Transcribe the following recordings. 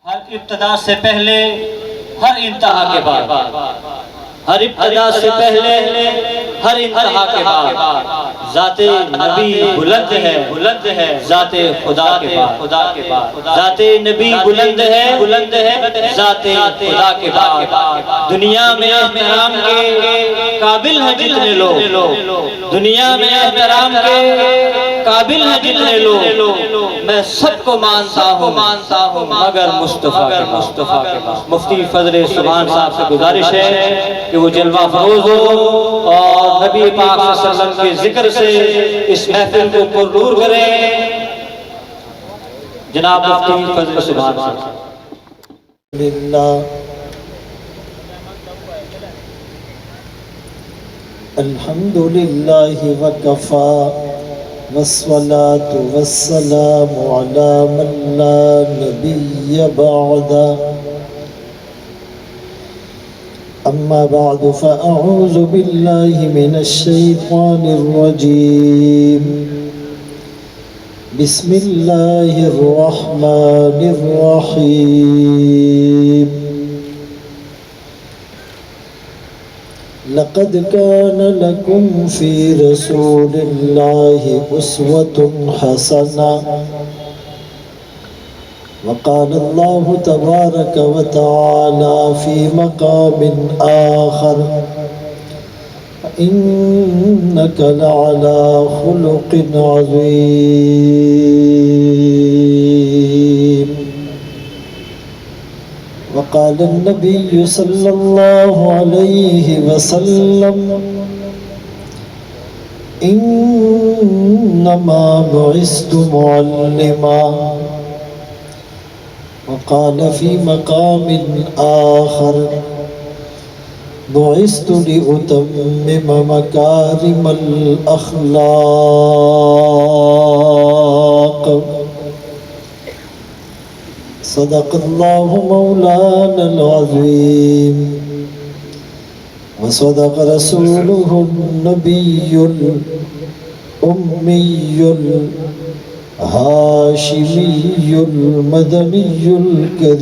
ہر ابتدا سے پہلے ہر انتہا کے بعد، ہر ابتدا سے پہلے ہر انتہا کے بعد ذات نبی بلند ہے ذات خدا کے بعد، ذات نبی بلند ہے ذات خدا کے بعد۔ دنیا میں احترام کے قابل ہیں جتنے لوگ، دنیا میں احترام کے قابل ہیں جتنے لوگ، میں سب کو مانتا ہوں مگر مصطفیٰ کے بعد۔ مفتی فضل سبحان صاحب سے گزارش ہے کہ وہ جلوہ فروز ہو اور نبی پاک صلی اللہ علیہ وسلم کے ذکر سے اس محفل کو پرنور کریں۔ جناب مفتی فضل سبحان صاحب۔ الحمد للہ وکفا والصلاة والسلام على من لا نبي بعد أما بعد فأعوذ بالله من الشيطان الرجيم بسم الله الرحمن الرحيم لقد كان لكم في رسول الله أسوة حسنة وقال الله تبارك وتعالى في مقام آخر إنك لعلى خلق عظيم وقال النبي صلى الله عليه وسلم إنما بعثت معلما وقال في مقام آخر بعثت لأتمم مكارم الأخلاق صدق الله مولانا العظيم وصدق رسوله النبي الأمي الهاشمي المدني الكريم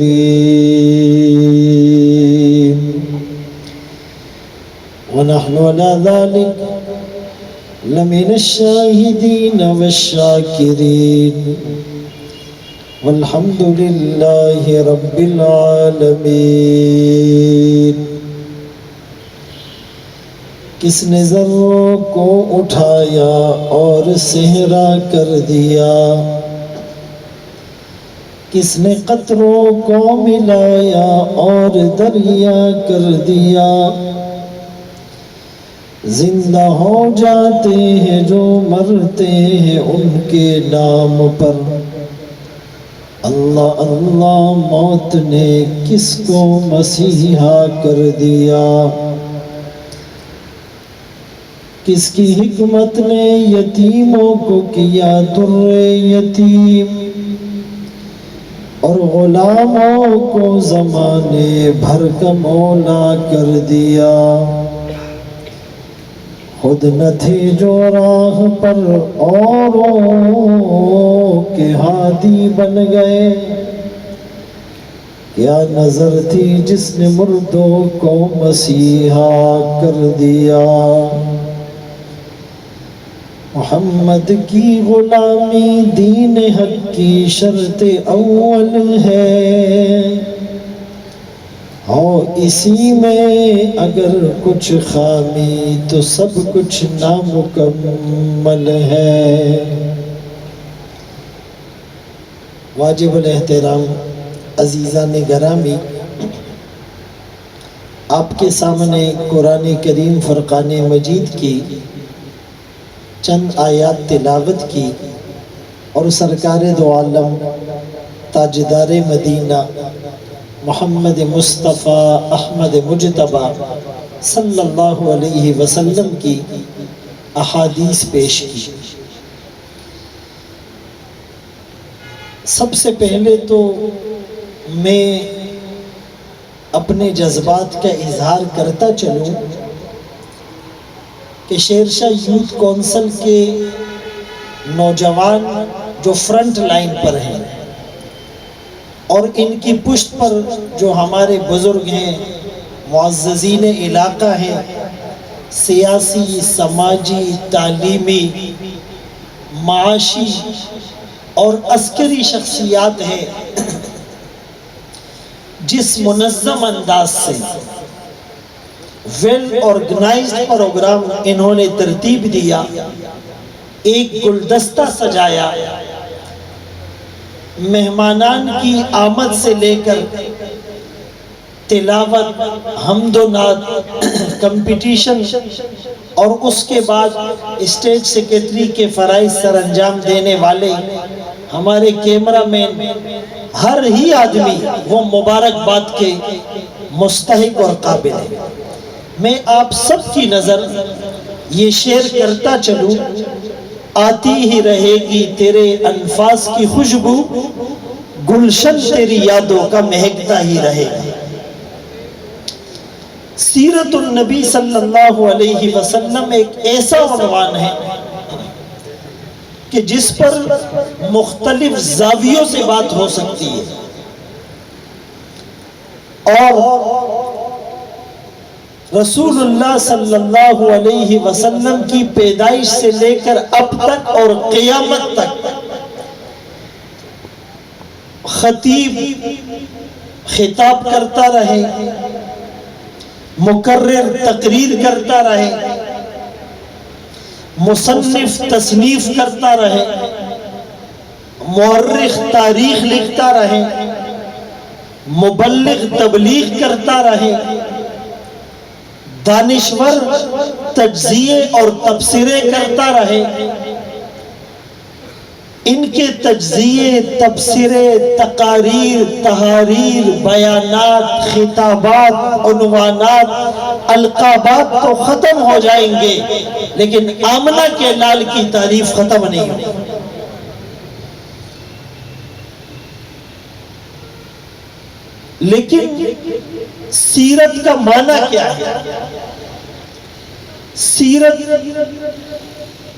ونحن على ذلك لمن الشاهدين والشاكرين والحمد لله رب العالمين۔ کس نے ذروں کو اٹھایا اور صحرا کر دیا، کس نے قطروں کو ملایا اور دریا کر دیا، زندہ ہو جاتے ہیں جو مرتے ہیں ان کے نام پر۔ اللہ اللہ موت نے کس کو مسیحا کر دیا، کس کی حکمت نے یتیموں کو کیا در یتیم اور غلاموں کو زمانے بھر کا مولا کر دیا۔ خود نہ تھے جو راہ پر اوروں کے ہادی بن گئے، کیا نظر تھی جس نے مردوں کو مسیحا کر دیا۔ محمد کی غلامی دین حق کی شرط اول ہے، ہو اسی میں اگر کچھ خامی تو سب کچھ نامکمل ہے۔ واجب الاحترام عزیزان گرامی، آپ کے سامنے قرآن کریم فرقان مجید کی چند آیات تلاوت کی اور سرکار دو عالم تاجدار مدینہ محمد مصطفیٰ احمد مجتبی صلی اللہ علیہ وسلم کی احادیث پیش کی۔ سب سے پہلے تو میں اپنے جذبات کا اظہار کرتا چلوں کہ شیرشاہ یوتھ کونسل کے نوجوان جو فرنٹ لائن پر ہیں، اور ان کی پشت پر جو ہمارے بزرگ ہیں، معززین علاقہ ہیں، سیاسی، سماجی، تعلیمی، معاشی اور عسکری شخصیات ہیں، جس منظم انداز سے ویل آرگنائزڈ پروگرام انہوں نے ترتیب دیا، ایک گلدستہ سجایا، مہمانان کی آمد سے لے کر تلاوت، حمد و نعت، کمپٹیشن اور اس کے بعد اسٹیج سیکریٹری کے فرائض سر انجام دینے والے ہمارے کیمرہ مین، ہر ہی آدمی وہ مبارکباد کے مستحق اور قابل ہے۔ میں آپ سب کی نظر یہ شعر کرتا چلوں، آتی ہی رہے گی تیرے انفاس کی خوشبو، گلشن تیری یادوں کا مہکتا ہی رہے گا۔ سیرت النبی صلی اللہ علیہ وسلم ایک ایسا عنوان ہے کہ جس پر مختلف زاویوں سے بات ہو سکتی ہے، اور رسول اللہ صلی اللہ علیہ وسلم کی پیدائش سے لے کر اب تک اور قیامت تک خطیب خطاب کرتا رہے، مقرر تقریر کرتا رہے، مصنف تصنیف کرتا رہے، مورخ تاریخ لکھتا رہے، مبلغ تبلیغ کرتا رہے، دانشور تجزیے اور تبصرے کرتا رہے۔ ان کے تجزیے، تبصرے، تقاریر، تحاریر، بیانات، خطابات، عنوانات، القابات تو ختم ہو جائیں گے، لیکن آمنہ کے لال کی تعریف ختم نہیں ہوگی۔ لیکن سیرت کا معنی کیا ہے؟ سیرت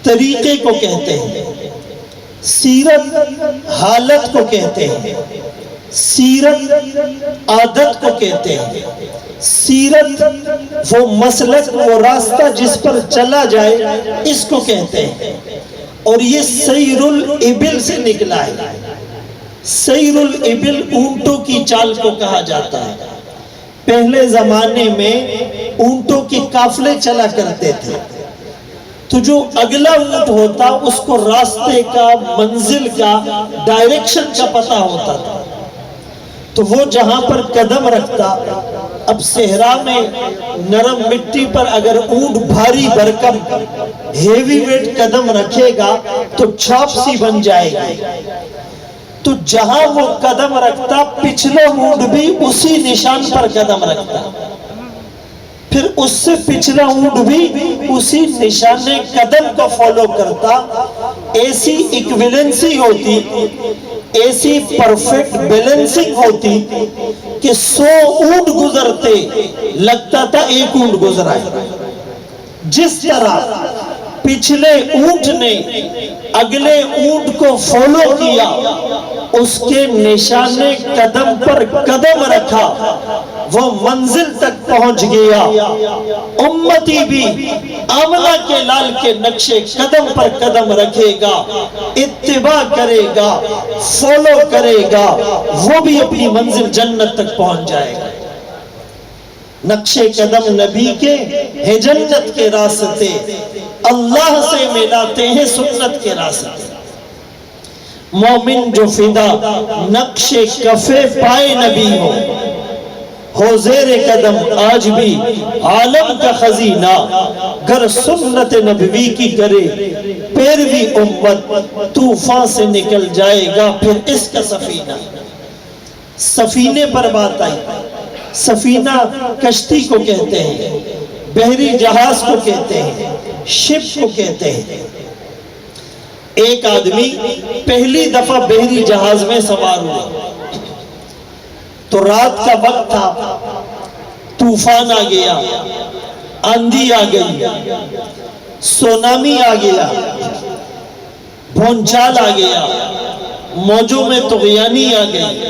طریقے کو کہتے ہیں، سیرت حالت کو کہتے ہیں، سیرت عادت کو کہتے ہیں، سیرت وہ مسلک، وہ راستہ جس پر چلا جائے، اس کو کہتے ہیں۔ اور یہ سیر الابل سے نکلا ہے۔ سیر الابل اونٹوں کی چال کو کہا جاتا ہے۔ پہلے زمانے میں اونٹوں کے قافلے چلا کرتے تھے، تو جو اگلا اونٹ ہوتا اس کو راستے کا، منزل کا، ڈائریکشن کا پتہ ہوتا تھا، تو وہ جہاں پر قدم رکھتا، اب صحرا میں نرم مٹی پر اگر اونٹ بھاری بھرکم ہیوی ویٹ قدم رکھے گا تو چھاپ سی بن جائے گی، تو جہاں وہ قدم رکھتا پچھلا اونٹ بھی اسی نشان پر قدم رکھتا، پھر اس سے پچھلا اونٹ بھی اسی نشان قدم کو فالو کرتا۔ ایسی ایکویلنسی ہوتی، ایسی پرفیکٹ بیلنسنگ ہوتی کہ 100 اونٹ گزرتے لگتا تھا ایک اونٹ گزرا ہے۔ جس طرح پچھلے اونٹ نے اگلے اونٹ کو فالو کیا، اس کے نشان قدم پر قدم رکھا، وہ منزل تک پہنچ گیا۔ امتی بھی آمنہ کے لال کے نقشے قدم پر قدم رکھے گا، اتباع کرے گا، فالو کرے گا، وہ بھی اپنی منزل جنت تک پہنچ جائے گا۔ نقشے قدم نبی کے ہیں جنت کے راستے، اللہ سے ملاتے ہیں سنت کے راستے۔ مومن جو فدا نقش کفے پائے نبی ہو زیر قدم آج بھی عالم کا خزینہ، گر سنت نبوی کی کرے پیروی امت، طوفان سے نکل جائے گا پھر اس کا سفینہ۔ سفینے پر بات آئی۔ سفینہ کشتی کو کہتے ہیں، بحری جہاز کو کہتے ہیں، شپ کو کہتے ہیں۔ ایک آدمی پہلی دفعہ بحری جہاز میں سوار ہوا تو رات کا وقت تھا، طوفان آ گیا، آندھی آ گئی، سونامی آ گیا، بھونچال آ گیا، موجوں میں طغیانی آ گئی،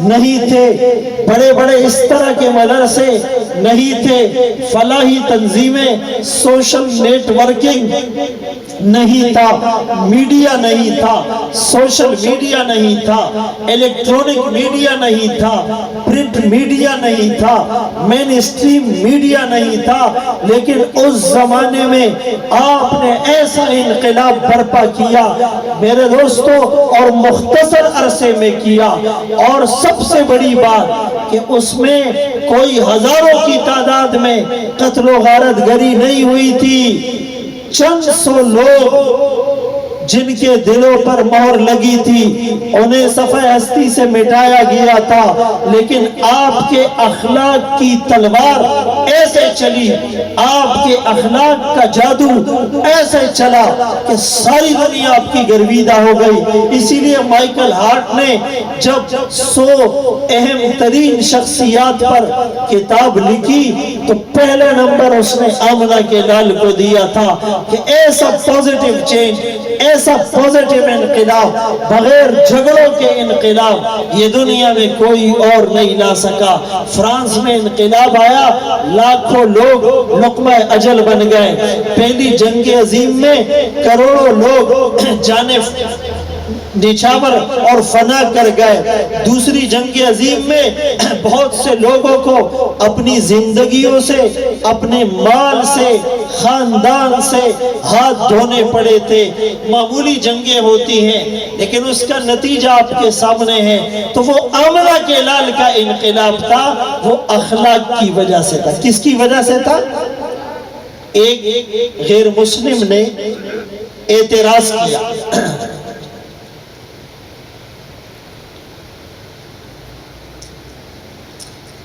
نہیں تھے، بڑے بڑے اس طرح کے مدرسے نہیں تھے، فلاحی تنظیمیں، سوشل نیٹ ورکنگ نہیں تھا، میڈیا نہیں تھا، سوشل میڈیا نہیں تھا، الیکٹرونک میڈیا نہیں تھا، پرنٹ میڈیا نہیں تھا، مین اسٹریم میڈیا نہیں تھا، لیکن اس زمانے میں آپ نے ایسا انقلاب برپا کیا میرے دوستو، اور مختصر عرصے میں کیا، اور سب سے بڑی بات کہ اس میں کوئی ہزاروں کی تعداد میں قتل و غارت گری نہیں ہوئی تھی، چند سو لوگ جن کے دلوں پر مہر لگی تھی انہیں صفحہ ہستی سے مٹایا گیا تھا، لیکن آپ کے اخلاق کی تلوار ایسے چلی، آپ کے اخلاق کا جادو ایسے چلا کہ ساری دنیا آپ کی گرویدہ ہو گئی۔ اسی لیے مائیکل ہارٹ نے جب 100 اہم ترین شخصیات پر کتاب لکھی تو پہلے نمبر اس نے آمنہ کے لال کو دیا تھا کہ ایسا پوزیٹیو چینج، ایسا پوزیٹیو انقلاب، بغیر جھگڑوں کے انقلاب یہ دنیا میں کوئی اور نہیں لا سکا۔ فرانس میں انقلاب آیا، لاکھوں لوگ لقمہ اجل بن گئے۔ پہلی جنگ عظیم میں کروڑوں لوگ جانیں نچھاور اور فنا کر گئے۔ دوسری جنگ عظیم میں بہت سے لوگوں کو اپنی زندگیوں سے، اپنے مال سے، خاندان سے ہاتھ دھونے پڑے تھے۔ معمولی جنگیں ہوتی ہیں لیکن اس کا نتیجہ آپ کے سامنے ہے۔ تو وہ آمنہ کے لال کا انقلاب تھا، وہ اخلاق کی وجہ سے تھا۔ کس کی وجہ سے تھا؟ ایک غیر مسلم نے اعتراض کیا،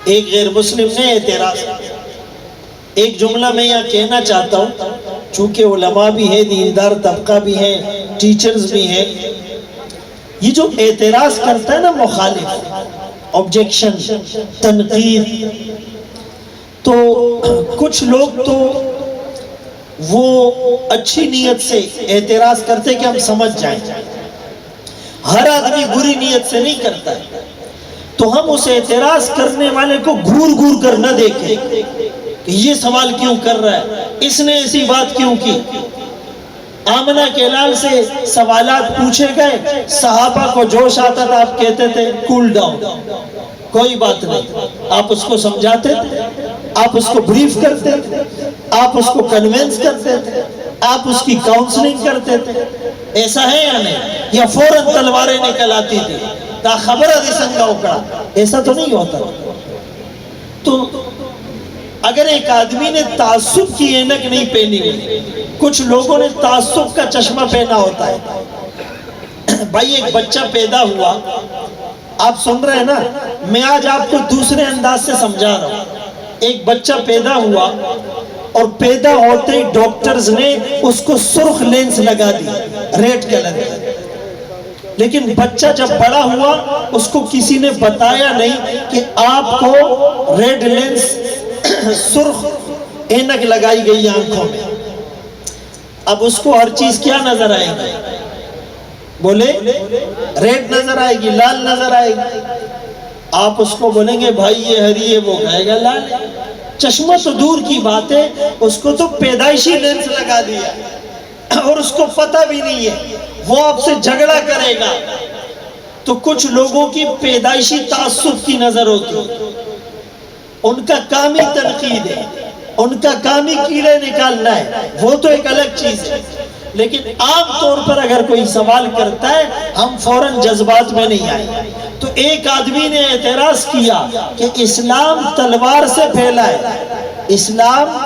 ایک غیر مسلم نے اعتراض کیا۔ ایک جملہ میں یہاں کہنا چاہتا ہوں، چونکہ علماء بھی ہیں، دیندار طبقہ بھی ہیں، ٹیچرز بھی ہیں، یہ جو اعتراض کرتا ہے نا مخالف، آبجیکشن، تنقید، تو کچھ لوگ تو وہ اچھی نیت سے اعتراض کرتے کہ ہم سمجھ جائیں، ہر آدمی بری نیت سے نہیں کرتا ہے، تو ہم اس اعتراض کرنے والے کو گھور گھور کر نہ دیکھیں کہ یہ سوال کیوں کر رہا ہے، اس نے ایسی بات کیوں کی۔ آمنہ کے لال سے سوالات پوچھے گئے، صحابہ کو جوش آتا تھا، آپ کہتے تھے کول ڈاؤن، کوئی بات نہیں، آپ اس کو سمجھاتے تھے، آپ اس کو بریف کرتے تھے، آپ اس کو کنونس کرتے تھے، آپ اس کی کاؤنسلنگ کرتے تھے۔ ایسا ہے یا نہیں؟ یا فوراً تلواریں نکل آتی تھی، تا خبر ہے سنگا اکڑا، ایسا تو نہیں ہوتا۔ تو اگر ایک آدمی نے تعصب کی اینک نہیں پہنی ہوئی، کچھ لوگوں نے تعصب کا چشمہ پہنا ہوتا ہے۔ بھائی ایک بچہ پیدا ہوا، آپ سن رہے ہیں نا، میں آج آپ کو دوسرے انداز سے سمجھا رہا ہوں۔ ایک بچہ پیدا ہوا اور پیدا ہوتے ہی ڈاکٹرز نے اس کو سرخ لینس لگا دی، ریڈ کلر کا، لیکن بچہ جب بڑا ہوا اس کو کسی نے بتایا نہیں کہ آپ کو ریڈ لینس، سرخ اینک لگائی گئی آنکھوں میں۔ اب اس کو ہر چیز کیا نظر آئے گی؟ بولے ریڈ نظر آئے گی، لال نظر آئے گی۔ آپ اس کو بولیں گے بھائی یہ ہری ہے، وہ کہے گا لال۔ چشمہ تو دور کی بات ہے، اس کو تو پیدائشی لینس لگا دیا اور اس کو پتہ بھی نہیں ہے، وہ آپ سے جھگڑا کرے گا۔ تو کچھ لوگوں کی پیدائشی تعصب کی نظر ہوتی ہے، ان کا کام ہی تنقید ہے، ان کا کام ہی کیڑے نکالنا ہے، وہ تو ایک الگ چیز ہے۔ لیکن عام طور پر اگر کوئی سوال کرتا ہے ہم فوراً جذبات میں نہیں آئے۔ تو ایک آدمی نے اعتراض کیا کہ اسلام تلوار سے پھیلا ہے، اسلام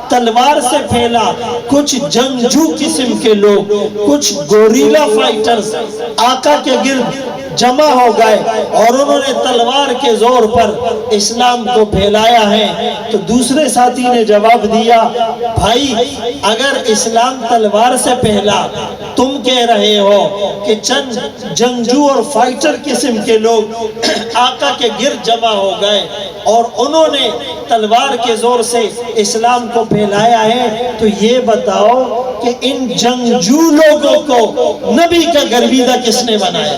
تلوار سے پھیلا۔ کچھ جنگجو قسم کے لوگ، کچھ گوریلا فائٹرز آقا کے گرد جمع ہو گئے اور انہوں نے تلوار کے زور پر اسلام کو پھیلایا ہے۔ تو دوسرے ساتھی نے جواب دیا، بھائی اگر اسلام تلوار سے پھیلا، تم کہہ رہے ہو کہ چند جنگجو اور فائٹر قسم کے لوگ آقا کے گرد جمع ہو گئے اور انہوں نے تلوار کے زور سے اسلام کو پھیلایا ہے، تو یہ بتاؤ کہ ان جنگجو لوگوں کو نبی کا گرویدہ کس نے بنایا؟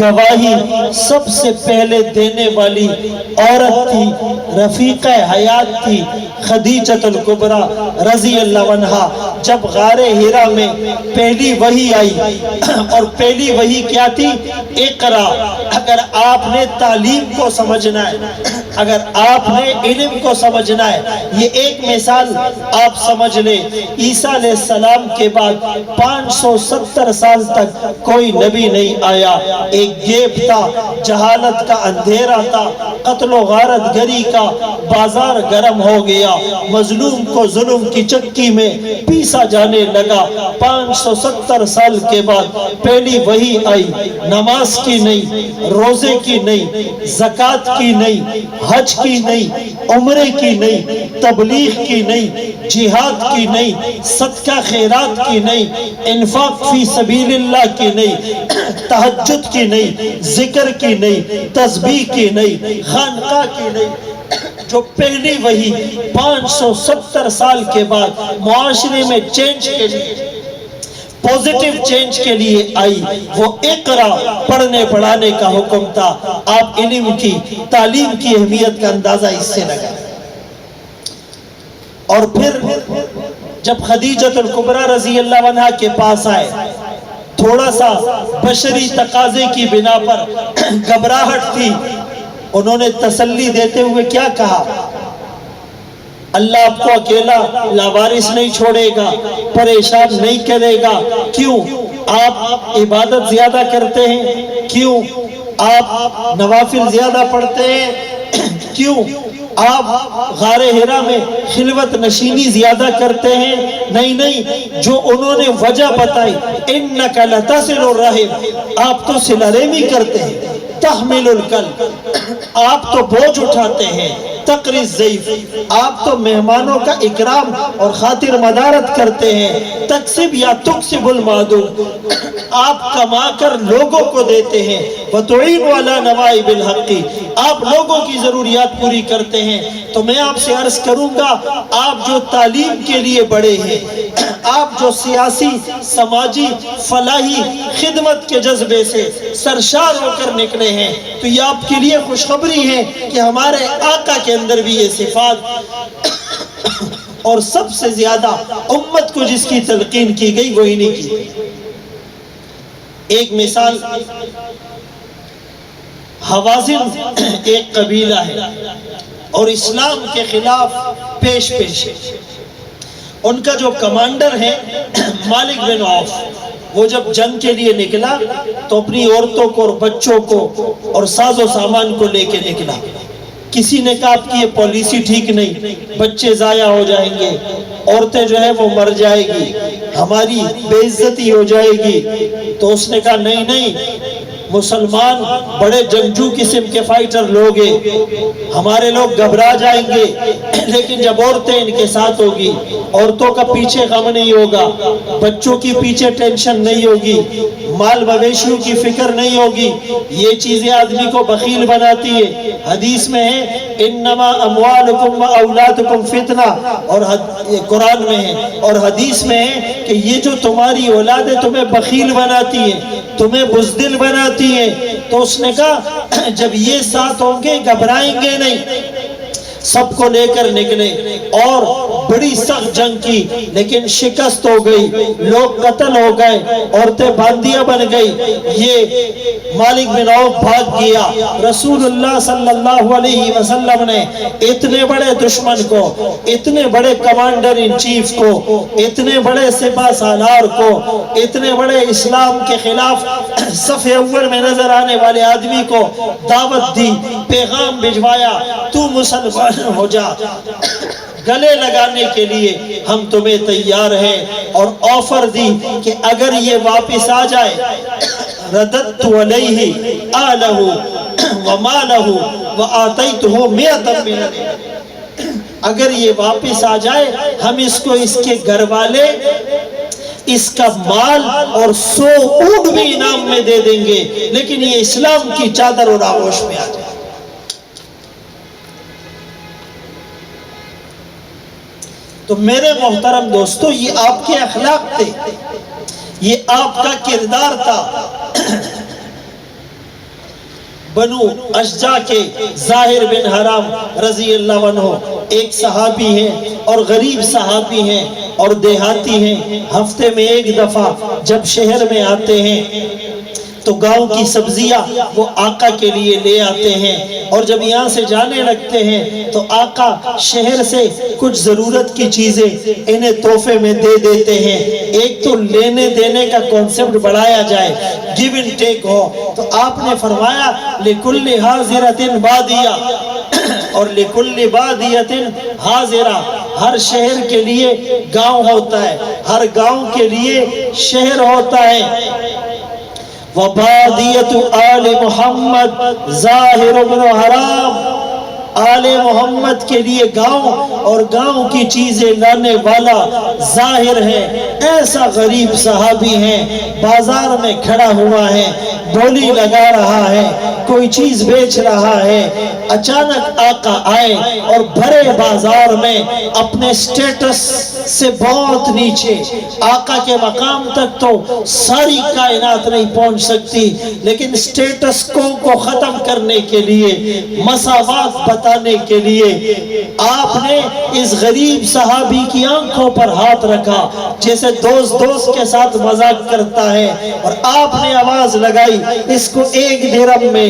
گواہی سب سے پہلے دینے والی عورت تھی، رفیقہ حیات تھی، خدیجۃ الکبریٰ رضی اللہ عنہا۔ جب غار حرا میں پہلی وحی آئی، اور پہلی وحی کیا تھی؟ اقرا۔ اگر آپ نے تعلیم کو سمجھنا ہے، اگر آپ نے علم کو سمجھنا ہے، یہ ایک مثال آپ سمجھ لیں، عیسیٰ علیہ السلام کے بعد 570 سال تک کوئی نبی نہیں آیا۔ ایک گیپ تھا، جہالت کا اندھیرا تھا، قتل و غارت گری کا بازار گرم ہو گیا، مظلوم کو ظلم کی چکی میں پیسا جانے لگا۔ 570 سال کے بعد پہلی وحی آئی، نماز کی نہیں، روزے کی نہیں، زکوٰۃ کی نہیں، حج کی نہیں، عمرے کی نہیں، تبلیغ کی نہیں، جہاد کی نہیں، صدقہ خیرات کی نہیں، انفاق فی سبیل اللہ کی نہیں، تہجد کی نہیں، ذکر کی نہیں، تسبیح کی نہیں، خانقاہ کی نہیں۔ جو پہلی وحی 570 سال کے بعد معاشرے میں چینج کے لیے، پوزیٹیو چینج کے لیے آئی، وہ اقرا، پڑھنے پڑھانے کا حکم تھا۔ آپ علم کی، تعلیم کی اہمیت کا اندازہ اس سے لگا۔ اور پھر جب خدیجۃ الکبریٰ رضی اللہ عنہا کے پاس آئے، تھوڑا سا بشری تقاضے کی بنا پر گھبراہٹ تھی، انہوں نے تسلی دیتے ہوئے کیا کہا؟ اللہ آپ کو اکیلا لاوارث نہیں چھوڑے گا، پریشان نہیں کرے گا۔ کیوں؟ آپ عبادت زیادہ کرتے ہیں؟ کیوں؟ آپ نوافل زیادہ پڑھتے ہیں؟ کیوں؟ آپ غار حرا میں خلوت نشینی زیادہ کرتے ہیں؟ نہیں، جو انہوں نے وجہ بتائی، اِنَّكَ لَتَصِلُ الرَّحِمَ، آپ تو صلہ رحمی کرتے ہیں، تحمل الکل، آپ تو بوجھ اٹھاتے ہیں، تقری الضیف، آپ تو مہمانوں کا اکرام اور خاطر مدارت کرتے ہیں، تکسب یا تکسب المعدوم، آپ کما کر لوگوں کو دیتے ہیں، وَتُعِينُ عَلَى نَوَائِبِ الْحَقِّ، آپ لوگوں کی ضروریات پوری کرتے ہیں۔ تو میں آپ سے عرض کروں گا، آپ جو تعلیم کے لیے بڑے ہیں، آپ جو سیاسی، سماجی، فلاحی خدمت کے جذبے سے سرشار ہو کر نکلے ہیں، تو یہ آپ کے لیے خوشخبری ہے کہ ہمارے آقا کے اندر بھی یہ صفات، اور سب سے زیادہ امت کو جس کی تلقین کی گئی وہ انہی کی۔ ایک مثال، حوازن ایک قبیلہ ہے اور اسلام کے خلاف پیش ہے۔ ان کا جو کمانڈر ہے مالک بن عوف، وہ جب جنگ کے لیے نکلا تو اپنی عورتوں کو اور بچوں کو اور ساز و سامان کو لے کے نکلا۔ کسی نے کہا آپ کی یہ پالیسی ٹھیک نہیں، بچے ضائع ہو جائیں گے، عورتیں جو ہے وہ مر جائے گی، ہماری بے عزتی ہو جائے گی۔ تو اس نے کہا نہیں، مسلمان بڑے جنگجو قسم کے فائٹر لوگ ہیں، ہمارے لوگ گھبرا جائیں گے، لیکن جب عورتیں ان کے ساتھ ہوگی، عورتوں کا پیچھے غم نہیں ہوگا، بچوں کی پیچھے ٹینشن نہیں ہوگی، مال مویشیوں کی فکر نہیں ہوگی، یہ چیزیں آدمی کو بخیل بناتی ہے۔ حدیث میں ہے انما اموالکم و اولادکم فتنہ، اور قرآن میں ہے، اور حدیث میں ہے کہ یہ جو تمہاری اولادیں تمہیں بخیل بناتی ہیں، تمہیں بزدل بناتی ہیں۔ تو اس نے کہا جب یہ ساتھ ہوں گے گھبرائیں گے نہیں۔ سب کو لے کر نکلے اور بڑی سخت جنگ کی، لیکن شکست ہو گئی، لوگ قتل ہو گئے، عورتیں باندیاں بن گئی۔ یہ مالک بن عوف بھاگ گیا۔ رسول اللہ صلی اللہ علیہ وسلم نے اتنے بڑے دشمن کو، اتنے بڑے کمانڈر ان چیف کو، اتنے بڑے سپہ سالار کو، اتنے بڑے اسلام کے خلاف صف اول میں نظر آنے والے آدمی کو دعوت دی، پیغام بھجوایا، تو مسلمان ہو جا، گلے لگانے کے لیے ہم تمہیں تیار ہیں، اور آفر دی کہ اگر یہ واپس آ جائے رددت علیہ آلہ ومالہ وآتیتہ مئۃ من الإبل، اگر یہ واپس آ جائے ہم اس کو اس کے گھر والے، اس کا مال اور 100 اونٹ بھی انعام میں دے دیں گے، لیکن یہ اسلام کی چادر اور آغوش میں آ جائے۔ تو میرے محترم دوستو، یہ آپ کے اخلاق تھے، یہ آپ کا کردار تھا۔ بنو اشجع کے ظاہر بن حرام رضی اللہ عنہ ایک صحابی ہیں اور غریب صحابی ہیں اور دیہاتی ہیں. ہفتے میں ایک دفعہ جب شہر میں آتے ہیں تو گاؤں کی سبزیاں وہ آقا کے لیے لے آتے ہیں, اور جب یہاں سے جانے لگتے ہیں تو آقا شہر سے کچھ ضرورت کی چیزیں انہیں تحفے میں دے دیتے ہیں. ایک تو لینے دینے کا کانسیپٹ بڑھایا جائے, گیو اینڈ ٹیک ہو. تو آپ نے فرمایا لِكُلِّ حَاضِرَةٍ بَادِيَةٍ اور لِكُلِّ بَادِيَةٍ حَاضِرَةٍ. ہر شہر کے لیے گاؤں ہوتا ہے, ہر گاؤں کے لیے شہر ہوتا ہے. وَبَادِيَةُ آلِ محمد ظاہر بن حرام, آل محمد کے لیے گاؤں اور گاؤں کی چیزیں لانے والا ظاہر ہے. ایسا غریب صحابی ہے, بازار میں کھڑا ہوا ہے, بولی لگا رہا ہے, کوئی چیز بیچ رہا ہے. اچانک آقا آئے اور بھرے بازار میں اپنے سٹیٹس سے بہت نیچے, آقا کے مقام تک تو ساری کائنات نہیں پہنچ سکتی, لیکن سٹیٹس کو ختم کرنے کے لیے, مساوات بتانے کے لیے آپ نے اس غریب صحابی کی آنکھوں پر ہاتھ رکھا جیسے دوست کے ساتھ مذاق کرتا ہے, اور آپ نے آواز لگائی اس کو 1 درہم میں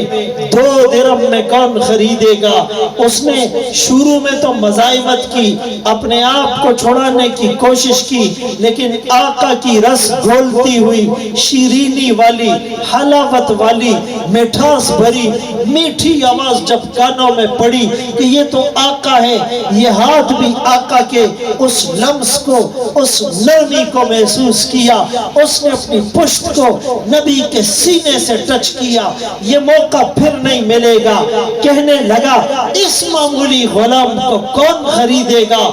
2 درہم میں کون خریدے گا. اس نے شروع میں تو مزاحمت کی, اپنے آپ کو چھڑانے کی کوشش کی, لیکن آقا کی رس گھولتی ہوئی شیرینی والی, حلاوت والی, مٹھاس بھری میٹھی آواز جب کانوں میں پڑی کہ یہ تو آقا ہے, یہ ہاتھ بھی آقا کے اس لمس کو, اس نرمی کو محسوس کیا. اس نے اپنی پشت کو نبی کے سینے سے ٹچ کیا. یہ موقع پھر نہیں ملے گا. کہنے لگا اس معمولی غلام کو کون خریدے گا.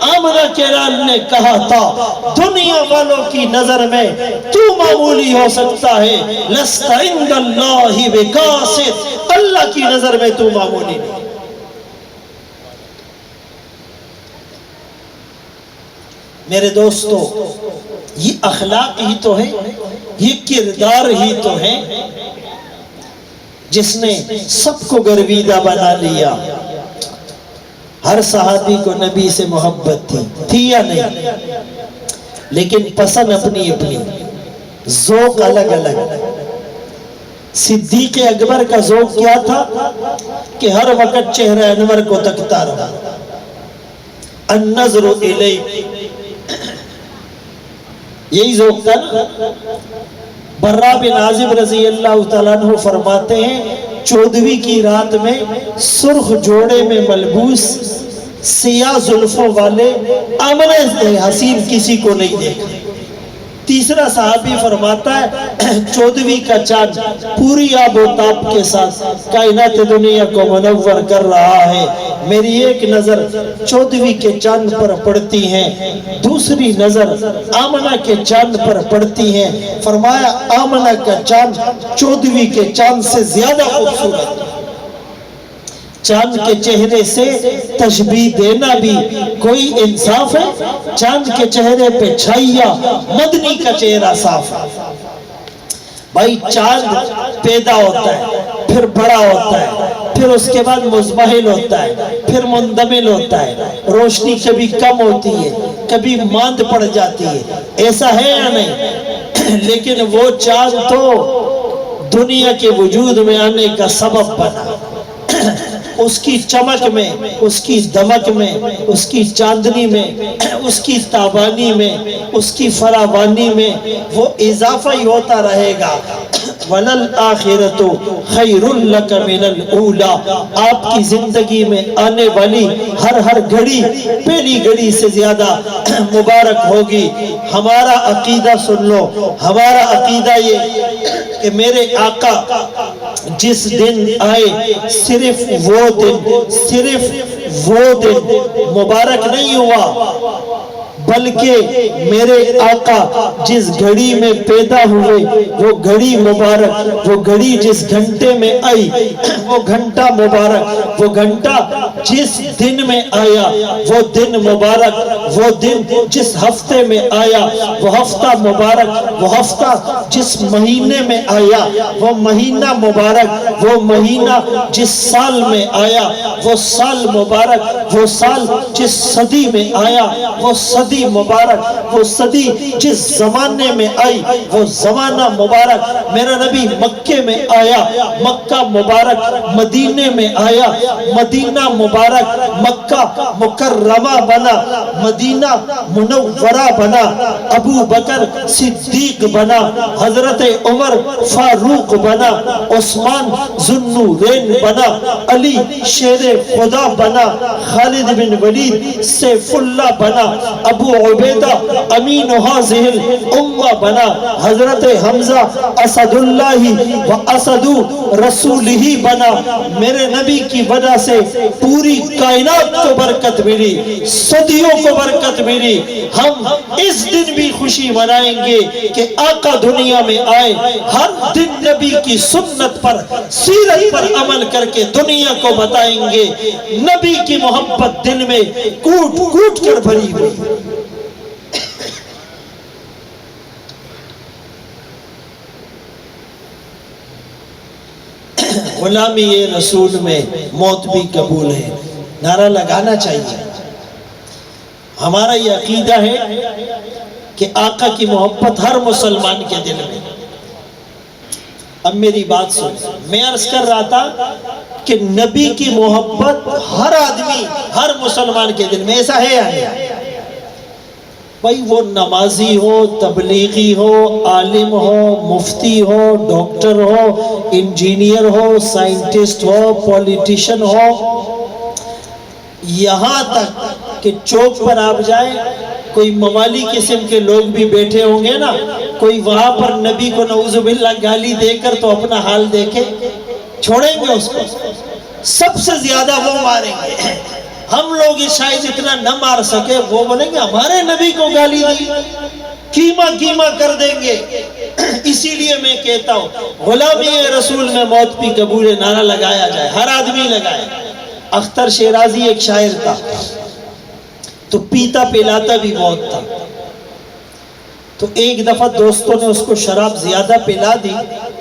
آمنہ کے لال نے کہا تھا دنیا والوں کی نظر میں تو معمولی ہو سکتا ہے, لست عند اللہ بکاسد, اللہ کی نظر میں تو معمولی نہیں. میرے دوستو, یہ اخلاق ہی تو ہے, یہ کردار ہی تو ہے جس نے سب کو گرویدہ بنا لیا. ہر صحابی کو نبی سے محبت تھی یا نہیں, لیکن پسند اپنی اپنی, ذوق الگ الگ. صدیق اکبر کا ذوق کیا تھا کہ ہر وقت چہرہ انور کو تکتا رہا, النظر الیک, یہی ذوق تھا نا. برا بن عازب رضی اللہ تعالیٰ عنہ فرماتے ہیں 14ویں کی رات میں سرخ جوڑے میں ملبوس سیاہ زلفوں والے آمنہ حسین کسی کو نہیں دیکھا. تیسرا صحابی فرماتا ہے 14ویں کا چاند پوری آب و تاب کے ساتھ کائنات دنیا کو منور کر رہا ہے. میری ایک نظر 14ویں کے چاند پر پڑتی ہے, دوسری نظر آمنہ کے چاند پر پڑتی ہے. فرمایا آمنہ کا چاند 14ویں کے چاند سے زیادہ خوبصورت. چاند کے چہرے سے تشبیہ دینا بھی کوئی انصاف ہے؟ چاند کے چہرے پہ چھائیا, مدنی کا چہرہ صاف ہے. بھائی چاند پیدا ہوتا ہے, پھر بڑا ہوتا ہے, پھر اس کے بعد مزمحل ہوتا ہے, پھر مندمل ہوتا ہے. روشنی کبھی کم ہوتی ہے, کبھی ماند پڑ جاتی ہے, ایسا ہے یا نہیں؟ لیکن وہ چاند تو دنیا کے وجود میں آنے کا سبب بنا. اس کی چمک میں, اس کی دمک میں, اس کی چاندنی میں, اس کی تابانی میں, اس کی فراوانی میں وہ اضافہ ہی ہوتا رہے گا. وَلَلْآخِرَةُ خَيْرٌ لَكَ مِنَ الْأُولَى, آپ کی زندگی میں آنے والی ہر گھڑی پہلی گھڑی سے زیادہ مبارک ہوگی. ہمارا عقیدہ سن لو, ہمارا عقیدہ یہ کہ میرے آقا جس دن آئے صرف وہ دن مبارک نہیں ہوا, بلکہ میرے آقا جس گھڑی میں پیدا ہوئے وہ گھڑی مبارک، وہ گھڑی جس گھنٹے میں آئی وہ گھنٹہ مبارک، وہ گھنٹہ جس دن میں آیا وہ دن مبارک، وہ دن جس ہفتے میں آیا وہ ہفتہ مبارک، وہ ہفتہ جس مہینے میں آیا وہ مہینہ مبارک، وہ مہینہ جس سال میں آیا وہ سال مبارک، وہ سال جس صدی میں آیا وہ صدی مبارک، وہ صدی جس زمانے میں آئی وہ زمانہ مبارک۔ میرا نبی مکے میں آیا، مکہ مبارک، مدینے میں آیا، مدینہ مبارک، مکہ مکرمہ بنا، مدینہ منورہ بنا، ابو بکر صدیق بنا، حضرت عمر فاروق بنا، عثمان ذوالنورین بنا، علی شیر خدا بنا، خالد بن ولید سیف اللہ بنا، ابو عبیدہ امین هذه الامہ بنا، حضرت حمزہ اسد اللہ و اسد رسولہ بنا۔ میرے نبی کی وجہ سے پوری کائنات کو برکت ملی، صدیوں کو برکت ملی۔ ہم اس دن بھی خوشی منائیں گے کہ آقا دنیا میں آئے، ہر دن نبی کی سنت پر سیرت پر عمل کر کے دنیا کو بتائیں گے۔ نبی کی محبت دل میں کوٹ کوٹ کر بھری ہوئی۔ غلامی رسول میں موت بھی قبول ہے، نعرہ لگانا چاہیے۔ ہمارا یہ عقیدہ ہے کہ آقا کی محبت ہر مسلمان کے دل میں۔ اب میری بات سن، میں عرض کر رہا تھا کہ نبی کی محبت ہر آدمی، ہر مسلمان کے دل میں، ایسا ہے یا نہیں؟ بھائی وہ نمازی ہو، تبلیغی ہو، عالم ہو، مفتی ہو، ڈاکٹر ہو، انجینئر ہو، سائنٹسٹ ہو، پولیٹیشن ہو، یہاں تک کہ چوک پر آپ جائیں کوئی موالی قسم کے لوگ بھی بیٹھے ہوں گے نا، کوئی وہاں پر نبی کو نعوذ باللہ گالی دے کر تو اپنا حال دیکھے، چھوڑیں گے اس کو؟ سب سے زیادہ وہ ماریں گے۔ ہم لوگ شاید اتنا نہ مار سکے، وہ بولیں گے ہمارے نبی کو گالی دی، کیما کیما کر دیں گے۔ اسی لیے میں کہتا ہوں غلامی رسول میں موت بھی قبول ہے، نعرہ لگایا جائے، ہر آدمی لگائے۔ اختر شیرازی ایک شاعر تھا، تو پیتا پلاتا بھی بہت تھا۔ تو ایک دفعہ دوستوں نے اس کو شراب زیادہ پلا دی،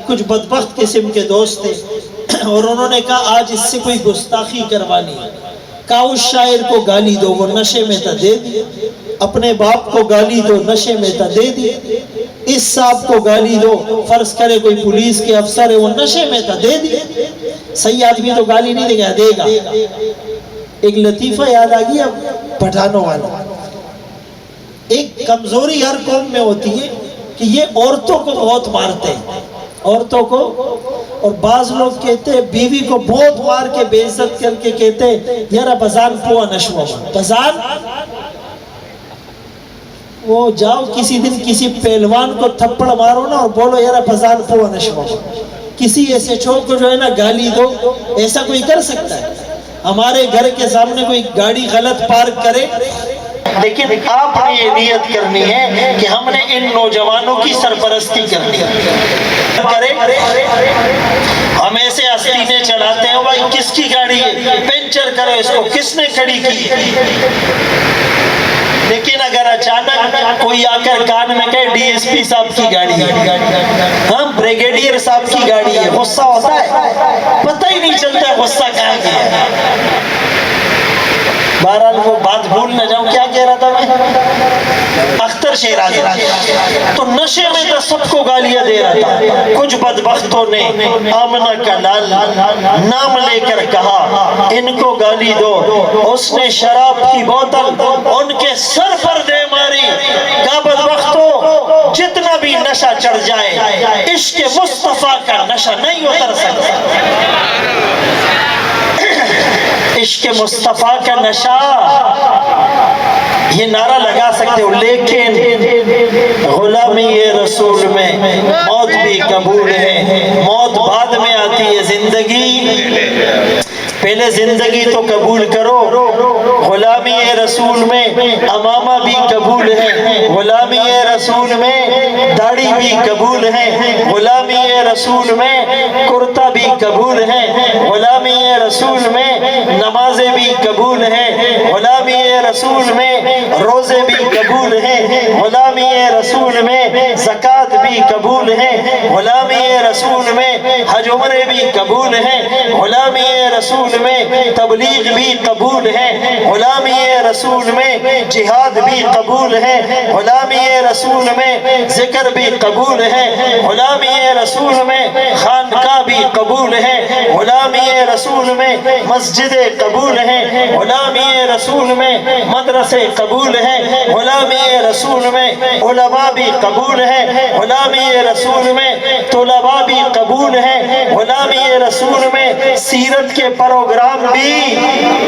کچھ بدبخت قسم کے دوست تھے، اور انہوں نے کہا آج اس سے کوئی گستاخی کروانی ہے۔ کہا اس شاعر کو گالی دو، وہ نشے میں تھا، دے دی۔ اپنے باپ کو گالی دو، نشے میں تھا، دے دی۔ اس صاحب کو گالی دو، فرض کرے کوئی پولیس کے افسر ہے، وہ نشے میں تھا، دے دی۔ صحیح آدمی تو گالی نہیں دے گا، دے گا۔ ایک لطیفہ یاد آ گیا پٹھانوں والا۔ ایک کمزوری ہر قوم میں ہوتی ہے کہ یہ عورتوں کو بہت مارتے ہیں، عورتوں کو، اور بعض لوگ کہتے ہیں بیوی کو بہت مار کے بے عزت کر کے کہتے ہیں یارا بزان پوا نشوا بزان۔ وہ جاؤ کسی دن کسی پہلوان کو تھپڑ مارو نا اور بولو یارا بزان پوا نشوا، کسی ایسے چھو کو جو ہے نا گالی دو، ایسا کوئی کر سکتا ہے؟ ہمارے گھر کے سامنے کوئی گاڑی غلط پارک کرے، لیکن آپ نے یہ نیت کرنی ہے کہ ہم نے ان نوجوانوں کی سرپرستی کرنی ہے۔ ہم ایسے آستینے چڑھاتے ہیں، بھائی کس کی گاڑی ہے، پنچر کرو اس کو، کس نے کھڑی کی؟ لیکن اگر اچانک کوئی آ کر کان میں کہے ڈی ایس پی صاحب کی گاڑی ہے، ہم بریگیڈیئر صاحب کی گاڑی ہے، غصہ ہوتا ہے؟ پتہ ہی نہیں چلتا غصہ کہاں گیا۔ بہرحال وہ بات بھول نہ جاؤں، کیا کہہ رہا تھا میں؟ اختر شیرازی تو نشے میں تو سب کو گالیاں دے رہا تھا۔ کچھ بدبختوں نے آمنہ کا لال نام لے کر کہا ان کو گالی دو، اس نے شراب کی بوتل ان کے سر پر دے ماری۔ کہا بدبختوں جتنا بھی نشہ چڑھ جائے عشق مصطفیٰ کا نشہ نہیں اتر سکتا۔ عشق مصطفیٰ کا نشہ یہ نعرہ لگا سکتے ہو، لیکن غلامی رسول میں موت بھی قبول ہے۔ موت بعد میں آتی ہے، زندگی میلے زندگی تو قبول کرو، غلامی رسول میں امامہ بھی قبول ہے، غلامی رسول میں داڑھی بھی قبول ہے، غلامی رسول میں کرتا بھی قبول ہے، غلامی رسول میں نمازیں بھی قبول ہیں، غلامی رسول میں روزے بھی قبول ہیں، غلامی رسول میں زکوٰۃ بھی قبول ہے، غلامی رسول میں حج عمرے بھی قبول ہیں، غلامی رسول میں تبلیغ بھی قبول ہے، غلامی رسول میں جہاد بھی قبول ہے، غلامی رسول میں ذکر بھی قبول ہے، غلامی رسول میں خانقاہ بھی قبول ہے، غلامی رسول میں مسجدیں قبول ہیں، غلامی رسول میں مدرسے قبول ہیں، غلامی رسول میں علماء بھی قبول ہیں، غلامی رسول میں طلباء بھی قبول ہیں، غلامی رسول میں سیرت کے پروگرام بھی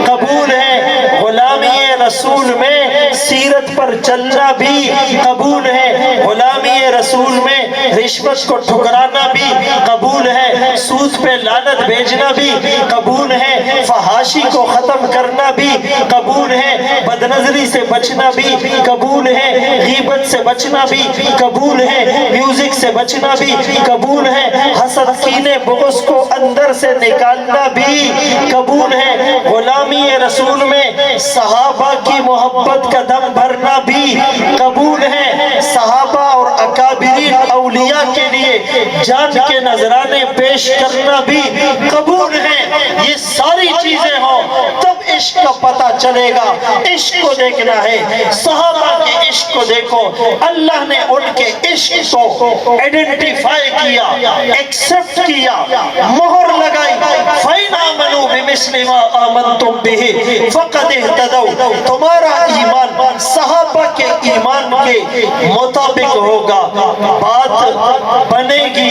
قبول ہیں، غلامی رسول میں سیرت پر چلنا بھی قبول ہے، غلامی رسول میں رشوت کو ٹھکرانا بھی قبول ہے، سود پہ لعنت بھیجنا بھی قبول ہے، فحاشی کو ختم کرنا بھی قبول ہے، بدنظری سے بچنا بھی قبول ہے، غیبت سے بچنا بھی قبول ہے، میوزک سے بچنا بھی قبول ہے، حسد کینے بغض کو اندر سے نکالنا بھی قبول ہے، غلامی رسول میں صحابہ کی محبت کا دم بھرنا بھی قبول ہے، صحابہ اور اکابرین اولیاء کے لیے جان کے نذرانے پیش کرنا بھی قبول ہے۔ یہ ساری چیزیں ہوں تب عشق کا پتہ چلے گا، عشق کو دیکھنا ہے، صحابہ کے عشق کو دیکھو، اللہ نے ان کے عشق کو ایڈنٹیفائی کیا، ایکسپٹ کیا، مہر لگائی، فَإِنْ آمَنُوا بِمِثْلِ مَا آمَنْتُمْ بِهِ فَقَدْ اهْتَدَوْا، تمہارا ایمان صحابہ کے ایمان کے مطابق ہوگا، بات بنے گی،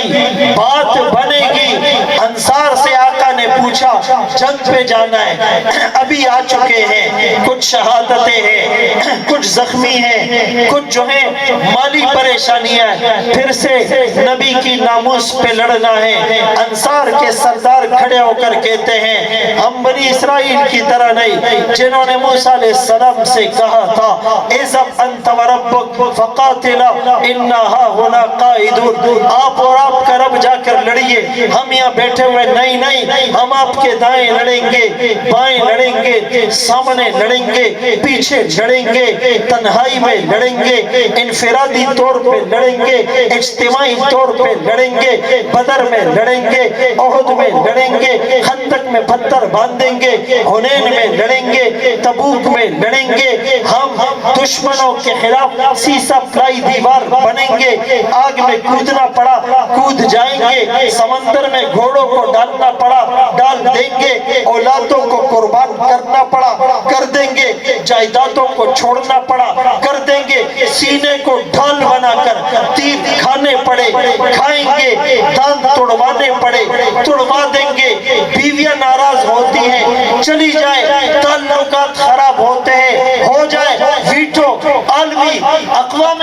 بات بنے گی۔ انصار سے آقا نے پوچھا جنگ پہ جانا ہے، ابھی آ چکے ہیں، کچھ شہادتیں ہیں، کچھ زخمی ہیں، کچھ جو ہیں مالی پریشانیاں ہیں، پھر سے نبی کی ناموس پہ لڑنا ہے۔ انصار کے سردار کھڑے ہو کر کہتے ہیں ہم بنی اسرائیل کی طرح نہیں جنہوں نے موسیٰ علیہ السلام سے کہا تھا اذهب انت وربک فقاتلا انا هاهنا قاعدون، آپ اور آپ کا رب جا کر لڑیے، ہم یہاں بیٹھے ہوئے نہیں، ہم آپ کے دائیں لڑیں گے، بائیں لڑیں گے، سامنے لڑیں گے، پیچھے لڑیں گے، تنہائی میں لڑیں گے، انفرادی طور پہ لڑیں گے، اجتماعی طور پہ لڑیں گے، بدر میں لڑیں گے، احد میں لڑیں گے، خندق میں پتھر باندھیں گے، حنین میں لڑیں گے، تبوک میں لڑیں گے، ہم دشمنوں کے خلاف سیسا پلائی دیوار بنیں گے، آگ میں کودنا پڑا کود جائیں گے، سمندر میں گھوڑوں کو ڈالنا پڑا ڈال دیں گے، اولادوں کو قربان کرنا پڑا کر دیں گے، جائیدادوں کو چھوڑنا پڑا کر دیں گے، سینے کو ڈھال بنا کر تیر کھانے پڑے کھائیں گے، دانت توڑوانے پڑے توڑوا دیں گے، بیویاں ناراض ہوتی ہیں چلی جائے، تعلقات خراب ہوتے ہیں ہو جائے، ویٹو عالمی اقوام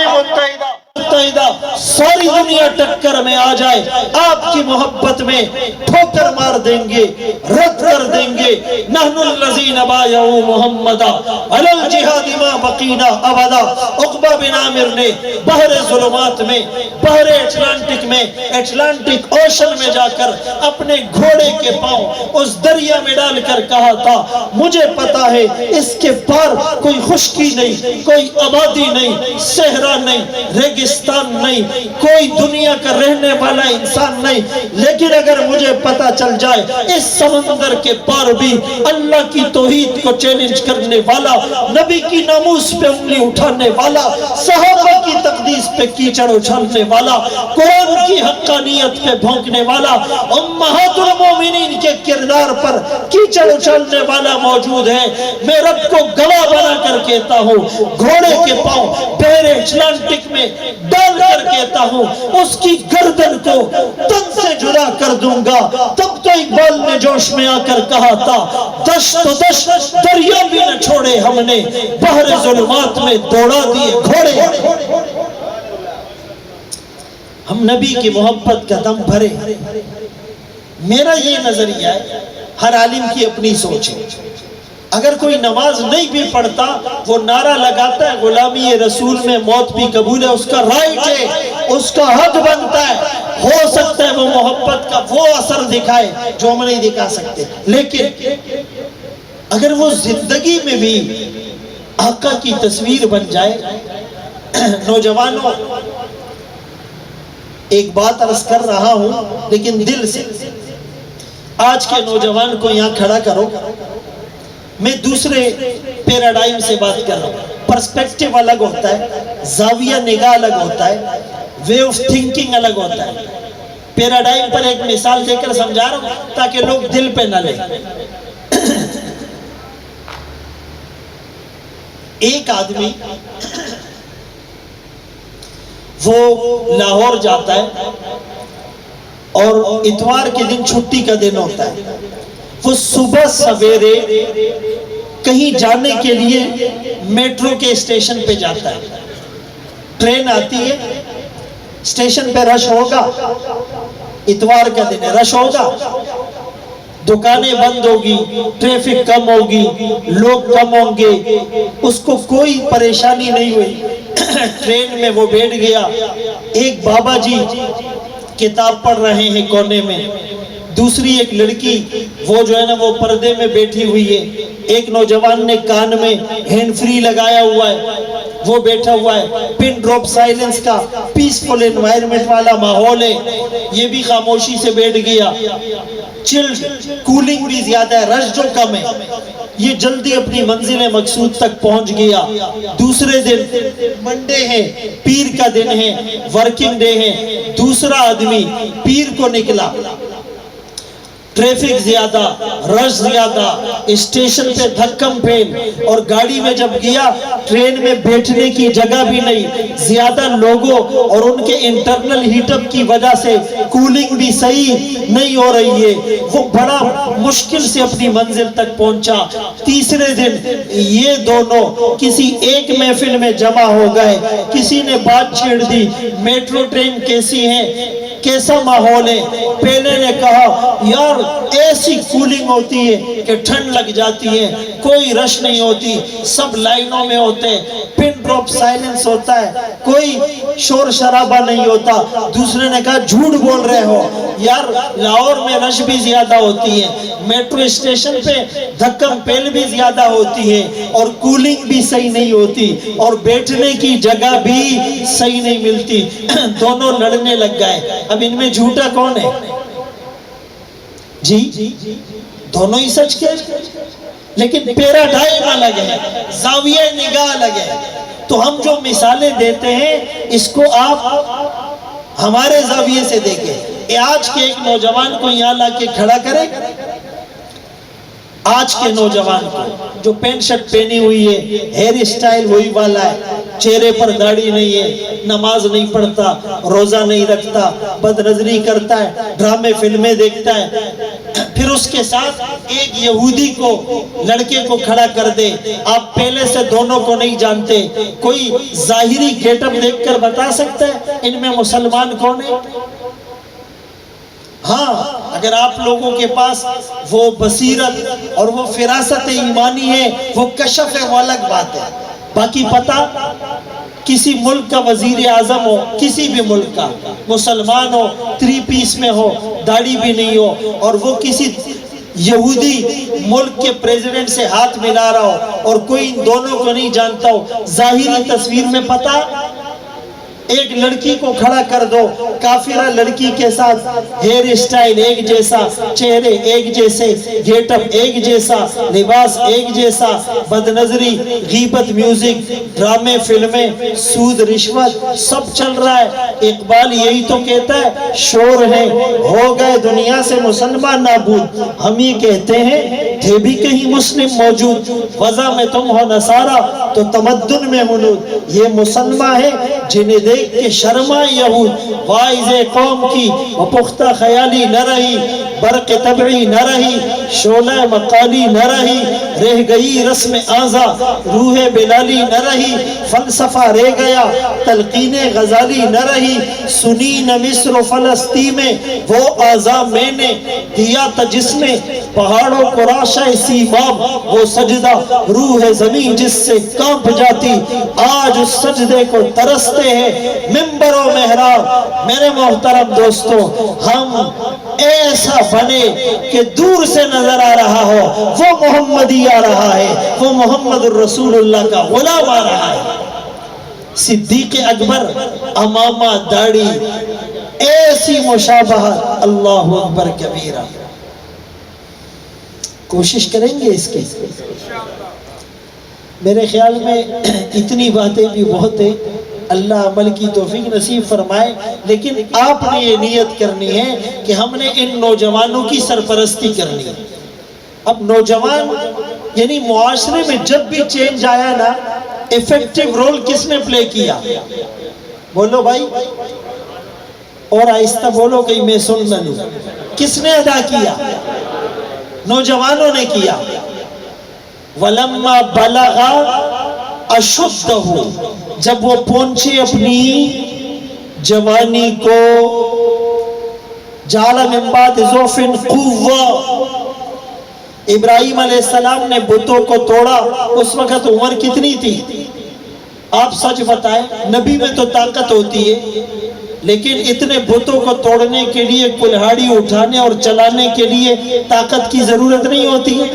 متحدہ ساری دنیا ٹکر میں آ جائے، آپ کی محبت میں ٹھوکر مار دیں گے، رد کر دیں گے۔ نحن الذین بایعوا محمدا علی الجہاد ما بقینا ابدا، عقبہ بن عامر نے بحر ظلمات میں، بحر اٹلانٹک میں، اٹلانٹک اوشن میں جا کر اپنے گھوڑے کے پاؤں اس دریا میں ڈال کر کہا تھا مجھے پتا ہے اس کے پار کوئی خشکی نہیں، کوئی آبادی نہیں، صحرا نہیں، ریگستان نہیں، کوئی دنیا کا رہنے والا انسان نہیں، لیکن اگر مجھے پتا چل جائے اس سمندر کے پار بھی اللہ کی توحید کو چیلنج کرنے والا، نبی کی ناموس پہ انگلی اٹھانے والا، صحابہ کی تقدیس پہ کیچڑ اچھالنے والا، قرآن کی حقانیت پہ بھونکنے والا، امہات المومنین کے کردار پر کیچڑ اچھالنے والا موجود ہے، میں رب کو گواہ بنا کر کہتا ہوں گھوڑے کے پاؤں بحر اٹلانٹک میں ڈال کر کہتا ہوں اس کی گردن کو تن سے جدا کر دوں گا۔ تب تو اقبال نے جوش میں آ کر کہا تھا دشت و دشت دریا بھی نہ چھوڑے ہم نے، بحر ظلمات میں دوڑا دیے گھوڑے۔ ہم نبی کی محبت کا دم بھرے، میرا یہ نظریہ ہے ہر عالم کی اپنی سوچ ہے. اگر کوئی نماز نہیں بھی پڑھتا وہ نعرہ لگاتا ہے غلامی رسول میں موت بھی قبول ہے، اس کا رائٹ ہے، اس کا حق بنتا ہے. ہو سکتا ہے وہ محبت کا وہ اثر دکھائے جو ہم نہیں دکھا سکتے، لیکن اگر وہ زندگی میں بھی آقا کی تصویر بن جائے. نوجوانوں، ایک بات عرض کر رہا ہوں لیکن دل سے، آج کے نوجوان کو یہاں کھڑا کرو، میں دوسرے پیراڈائم سے بات کر رہا ہوں. پرسپیکٹیو الگ ہوتا ہے، زاویہ نگاہ الگ ہوتا ہے، وے آف تھنکنگ الگ ہوتا ہے. پیراڈائم پر ایک مثال دے کر سمجھا رہا ہوں تاکہ لوگ دل پہ نہ لیں. ایک آدمی وہ لاہور جاتا ہے اور اتوار کے دن چھٹی کا دن ہوتا ہے. وہ صبح سویرے کہیں جانے کے لیے میٹرو کے اسٹیشن پہ جاتا ہے. ٹرین آتی ہے، اسٹیشن پہ رش ہوگا، اتوار کا دن ہے، رش ہوگا، دکانیں بند ہوگی، ٹریفک کم ہوگی، لوگ کم ہوں گے. اس کو کوئی پریشانی نہیں ہوئی. ٹرین میں وہ بیٹھ گیا. ایک بابا جی کتاب پڑھ رہے ہیں کونے میں، دوسری ایک لڑکی وہ جو ہے نا وہ پردے میں بیٹھی ہوئی ہے. ایک نوجوان نے کان میں ہینڈ فری لگایا ہوا ہے، وہ بیٹھا ہوا ہے. پن ڈراپ سائلنس کا پیسفل انوائرمنٹ والا ماحول ہے، یہ بھی خاموشی سے بیٹھ گیا. چلڈ، کولنگ بھی زیادہ ہے، رش جو کم ہے. یہ جلدی اپنی منزل مقصود تک پہنچ گیا. دوسرے دن منڈے ہے، پیر کا دن ہے، ورکنگ ڈے ہے. دوسرا آدمی پیر کو نکلا، ٹریفک زیادہ، رش زیادہ، اسٹیشن پہ دھکم پھیل، اور گاڑی میں جب گیا ٹرین میں بیٹھنے کی جگہ بھی نہیں. زیادہ لوگوں اور ان کے انٹرنل ہیٹ اپ کی وجہ سے کولنگ بھی صحیح نہیں ہو رہی ہے. وہ بڑا مشکل سے اپنی منزل تک پہنچا. تیسرے دن یہ دونوں کسی ایک محفل میں جمع ہو گئے. کسی نے بات چھیڑ دی، میٹرو ٹرین کیسی ہے، کیسا ماحول ہے. پہلے نے کہا یار ایسی کولنگ ہوتی ہے کہ ٹھنڈ لگ جاتی ہے، کوئی رش نہیں ہوتی، سب لائنوں میں ہوتے ہیں، پن ڈراپ سائلنس ہوتا ہے، کوئی شور شرابہ نہیں ہوتا. دوسرے نے کہا جھوٹ بول رہے ہو یار، لاہور میں رش بھی زیادہ ہوتی ہے، میٹرو اسٹیشن پہ دھکم پیل بھی زیادہ ہوتی ہے، اور کولنگ بھی صحیح نہیں ہوتی، اور بیٹھنے کی جگہ بھی صحیح نہیں ملتی. دونوں لڑنے لگ گئے. اب ان میں جھوٹا کون ہے؟ جی دونوں ہی سچ کے، لیکن پیراڈائم الگ ہے، زاویہ نگاہ الگ ہے. تو ہم جو مثالیں دیتے ہیں اس کو آپ ہمارے زاویے سے دیکھیں. آج کے ایک نوجوان کو یہاں لا کے کھڑا کریں، آج کے نوجوان کو جو پینٹ شرٹ پہنی ہوئی ہے، ہیئر اسٹائل وہی والا ہے، چہرے پر داڑھی نہیں ہے، نماز نہیں پڑھتا، روزہ نہیں رکھتا، بد نظری کرتا ہے، ڈرامے فلمیں دیکھتا ہے. پھر اس کے ساتھ ایک یہودی کو، لڑکے کو کھڑا کر دے. آپ پہلے سے دونوں کو نہیں جانتے، کوئی ظاہری گیٹ اپ دیکھ کر بتا سکتا ہے ان میں مسلمان کون ہے؟ ہاں، اگر آپ لوگوں کے پاس وہ بصیرت اور وہ فراست ایمانی ہے، وہ کشف ہے، وہ الگ بات ہے. باقی پتہ کسی ملک کا وزیر اعظم ہو، کسی بھی ملک کا، مسلمان ہو، 3 پیس میں ہو، داڑھی بھی نہیں ہو، اور وہ کسی یہودی ملک کے پریزیڈنٹ سے ہاتھ ملا رہا ہو اور کوئی ان دونوں کو نہیں جانتا ہو، ظاہری تصویر میں پتہ. ایک لڑکی کو کھڑا کر دو، کافرہ لڑکی کے ساتھ ہیئر اسٹائل ایک جیسا، چہرے ایک جیسے، گیٹ اپ ایک جیسا، لباس ایک جیسا، بد نظری، غیبت، میوزک، ڈرامے، فلمیں، سود، رشوت، سب چل رہا ہے. اقبال یہی تو کہتا ہے شور ہے ہو گئے دنیا سے مسلمان نابود. ہم یہ کہتے ہیں تھے بھی کہیں مسلم موجود، وضع میں تم ہو نصارہ تو تمدن میں منود. یہ مسلمان ہے جنہیں دیکھ کہ شرما یہود، وائز قوم کی وہ پختہ خیالی نہ رہی، برق طبعی نہ رہی، شعلہ مقالی نہ رہی، رہ گئی رسم آزا، روح بلالی نہ رہی، فلسفہ رہ گیا، تلقین غزالی نہ رہی، سنی نہ مصر و فلسطین میں وہ اعضا میں نے دیا تھا جس نے پہاڑوں کو راشہ سیماب، وہ سجدہ روح زمین جس سے کانپ جاتی، آج اس سجدے کو ترستے ہیں منبر و محراب۔ میرے محترم دوستو، ہم ایسا بنے کہ دور سے نظر آ رہا ہو وہ محمدی آ رہا ہے، وہ محمد الرسول اللہ کا غلام آ رہا ہے۔ صدیق اکبر امامہ داڑھی، ایسی مشابہت، اللہ اکبر کبیرہ۔ کوشش کریں گے اس کی؟ میرے خیال میں اتنی باتیں بھی بہت ہیں، اللہ عمل کی توفیق نصیب فرمائے، لیکن آپ نے یہ نیت کرنی ہے کہ ہم نے ان نوجوانوں کی سرپرستی کرنی ہے۔ اب نوجوان یعنی معاشرے میں جب بھی چینج آیا نا، ایفیکٹیو رول کس نے پلے کیا؟ بولو بھائی، اور آہستہ بولو کہیں میں سن نہ لوں۔ کس نے ادا کیا؟ نوجوانوں نے کیا۔ وَلَمَّا بَلَغَ أَشُدَّهُ، جب وہ پہنچے اپنی جوانی کو، جَعَلَ مِن بَعْدِ ضَعْفٍ قُوَّةً، ابراہیم علیہ السلام نے بتوں کو توڑا، اس وقت عمر کتنی تھی؟ آپ سچ بتائیں، نبی میں تو طاقت ہوتی ہے، لیکن اتنے بتوں کو توڑنے کے لیے، کلہاڑی اٹھانے اور چلانے کے لیے طاقت کی ضرورت نہیں ہوتی ہے۔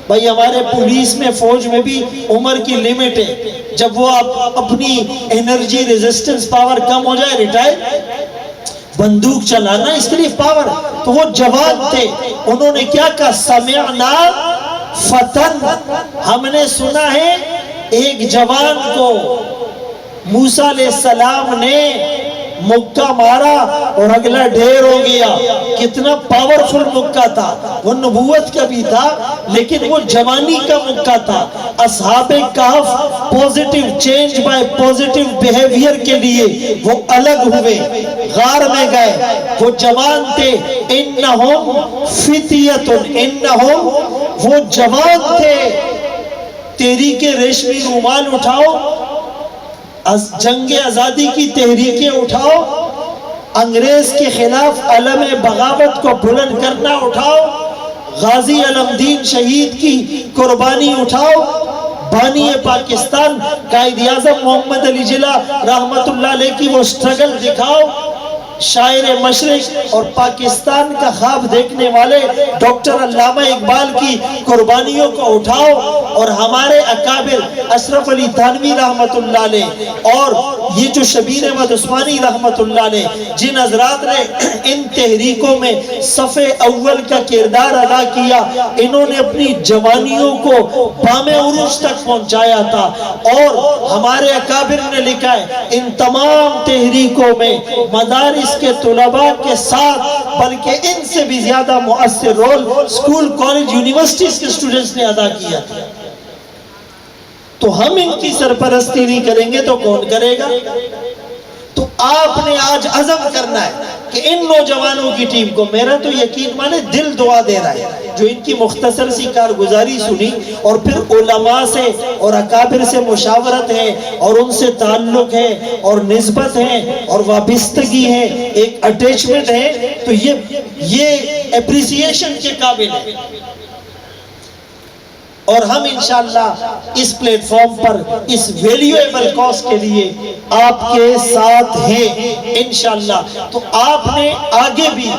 بھائی ہمارے پولیس میں، فوج میں بھی عمر کی لیمٹ ہے، جب وہ اپنی انرجی ریزسٹنس پاور کم ہو جائے ریٹائر۔ بندوق چلانا اس کے لیے پاور، تو وہ جوان تھے، انہوں نے کیا کہا؟ سمعنا فتن، ہم نے سنا ہے ایک جوان کو موسیٰ علیہ السلام نے مکہ مارا اور اگلا ڈھیر ہو گیا۔ کتنا پاورفل مکہ تھا، وہ نبوت کا بھی تھا لیکن وہ جوانی کا مکہ تھا۔ اصحاب کہف positive change by positive behaviour کے لیے وہ الگ ہوئے، غار میں گئے، وہ جوان تھے۔ انہم فتیۃ، انہم، وہ جوان تھے۔ تحریک ریشمی رومال اٹھاؤ، جنگ آزادی کی تحریکیں اٹھاؤ، انگریز کے خلاف علم بغاوت کو بلند کرنا اٹھاؤ، غازی علم دین شہید کی قربانی اٹھاؤ، بانی پاکستان قائد اعظم محمد علی جناح رحمت اللہ علیہ کی وہ سٹرگل دکھاؤ، شاعر مشرق اور پاکستان کا خواب دیکھنے والے ڈاکٹر علامہ اقبال کی قربانیوں کو اٹھاؤ، اور ہمارے اکابر اشرف علی تھانوی رحمت اللہ علیہ اور یہ جو شبیر احمد عثمانی رحمت اللہ علیہ، جن حضرات نے ان تحریکوں میں صف اول کا کردار ادا کیا، انہوں نے اپنی جوانیوں کو بام عروج تک پہنچایا تھا۔ اور ہمارے اکابر نے لکھا ہے ان تمام تحریکوں میں مدارس کے طلباء کے ساتھ بلکہ ان سے بھی زیادہ مؤثر رول اسکول، کالج، یونیورسٹیز کے اسٹوڈنٹس نے ادا کیا تھا۔ تو ہم ان کی سرپرستی نہیں کریں گے تو کون کرے گا؟ تو آپ نے آج عزم کرنا ہے کہ ان نوجوانوں کی ٹیم کو، میرا تو یقین مانے دل دعا دے رہا ہے، جو ان کی مختصر سی کارگزاری سنی اور پھر علماء سے اور اکابر سے مشاورت ہے اور ان سے تعلق ہے اور نسبت ہے اور وابستگی ہے، ایک اٹیچمنٹ ہے، تو یہ اپریسیشن کے قابل ہے۔ اور ہم انشاءاللہ اس پلیٹ فارم پر اس ویلیویبل کاز کے لیے آپ کے ساتھ ہیں انشاءاللہ۔ تو آپ نے آگے بھی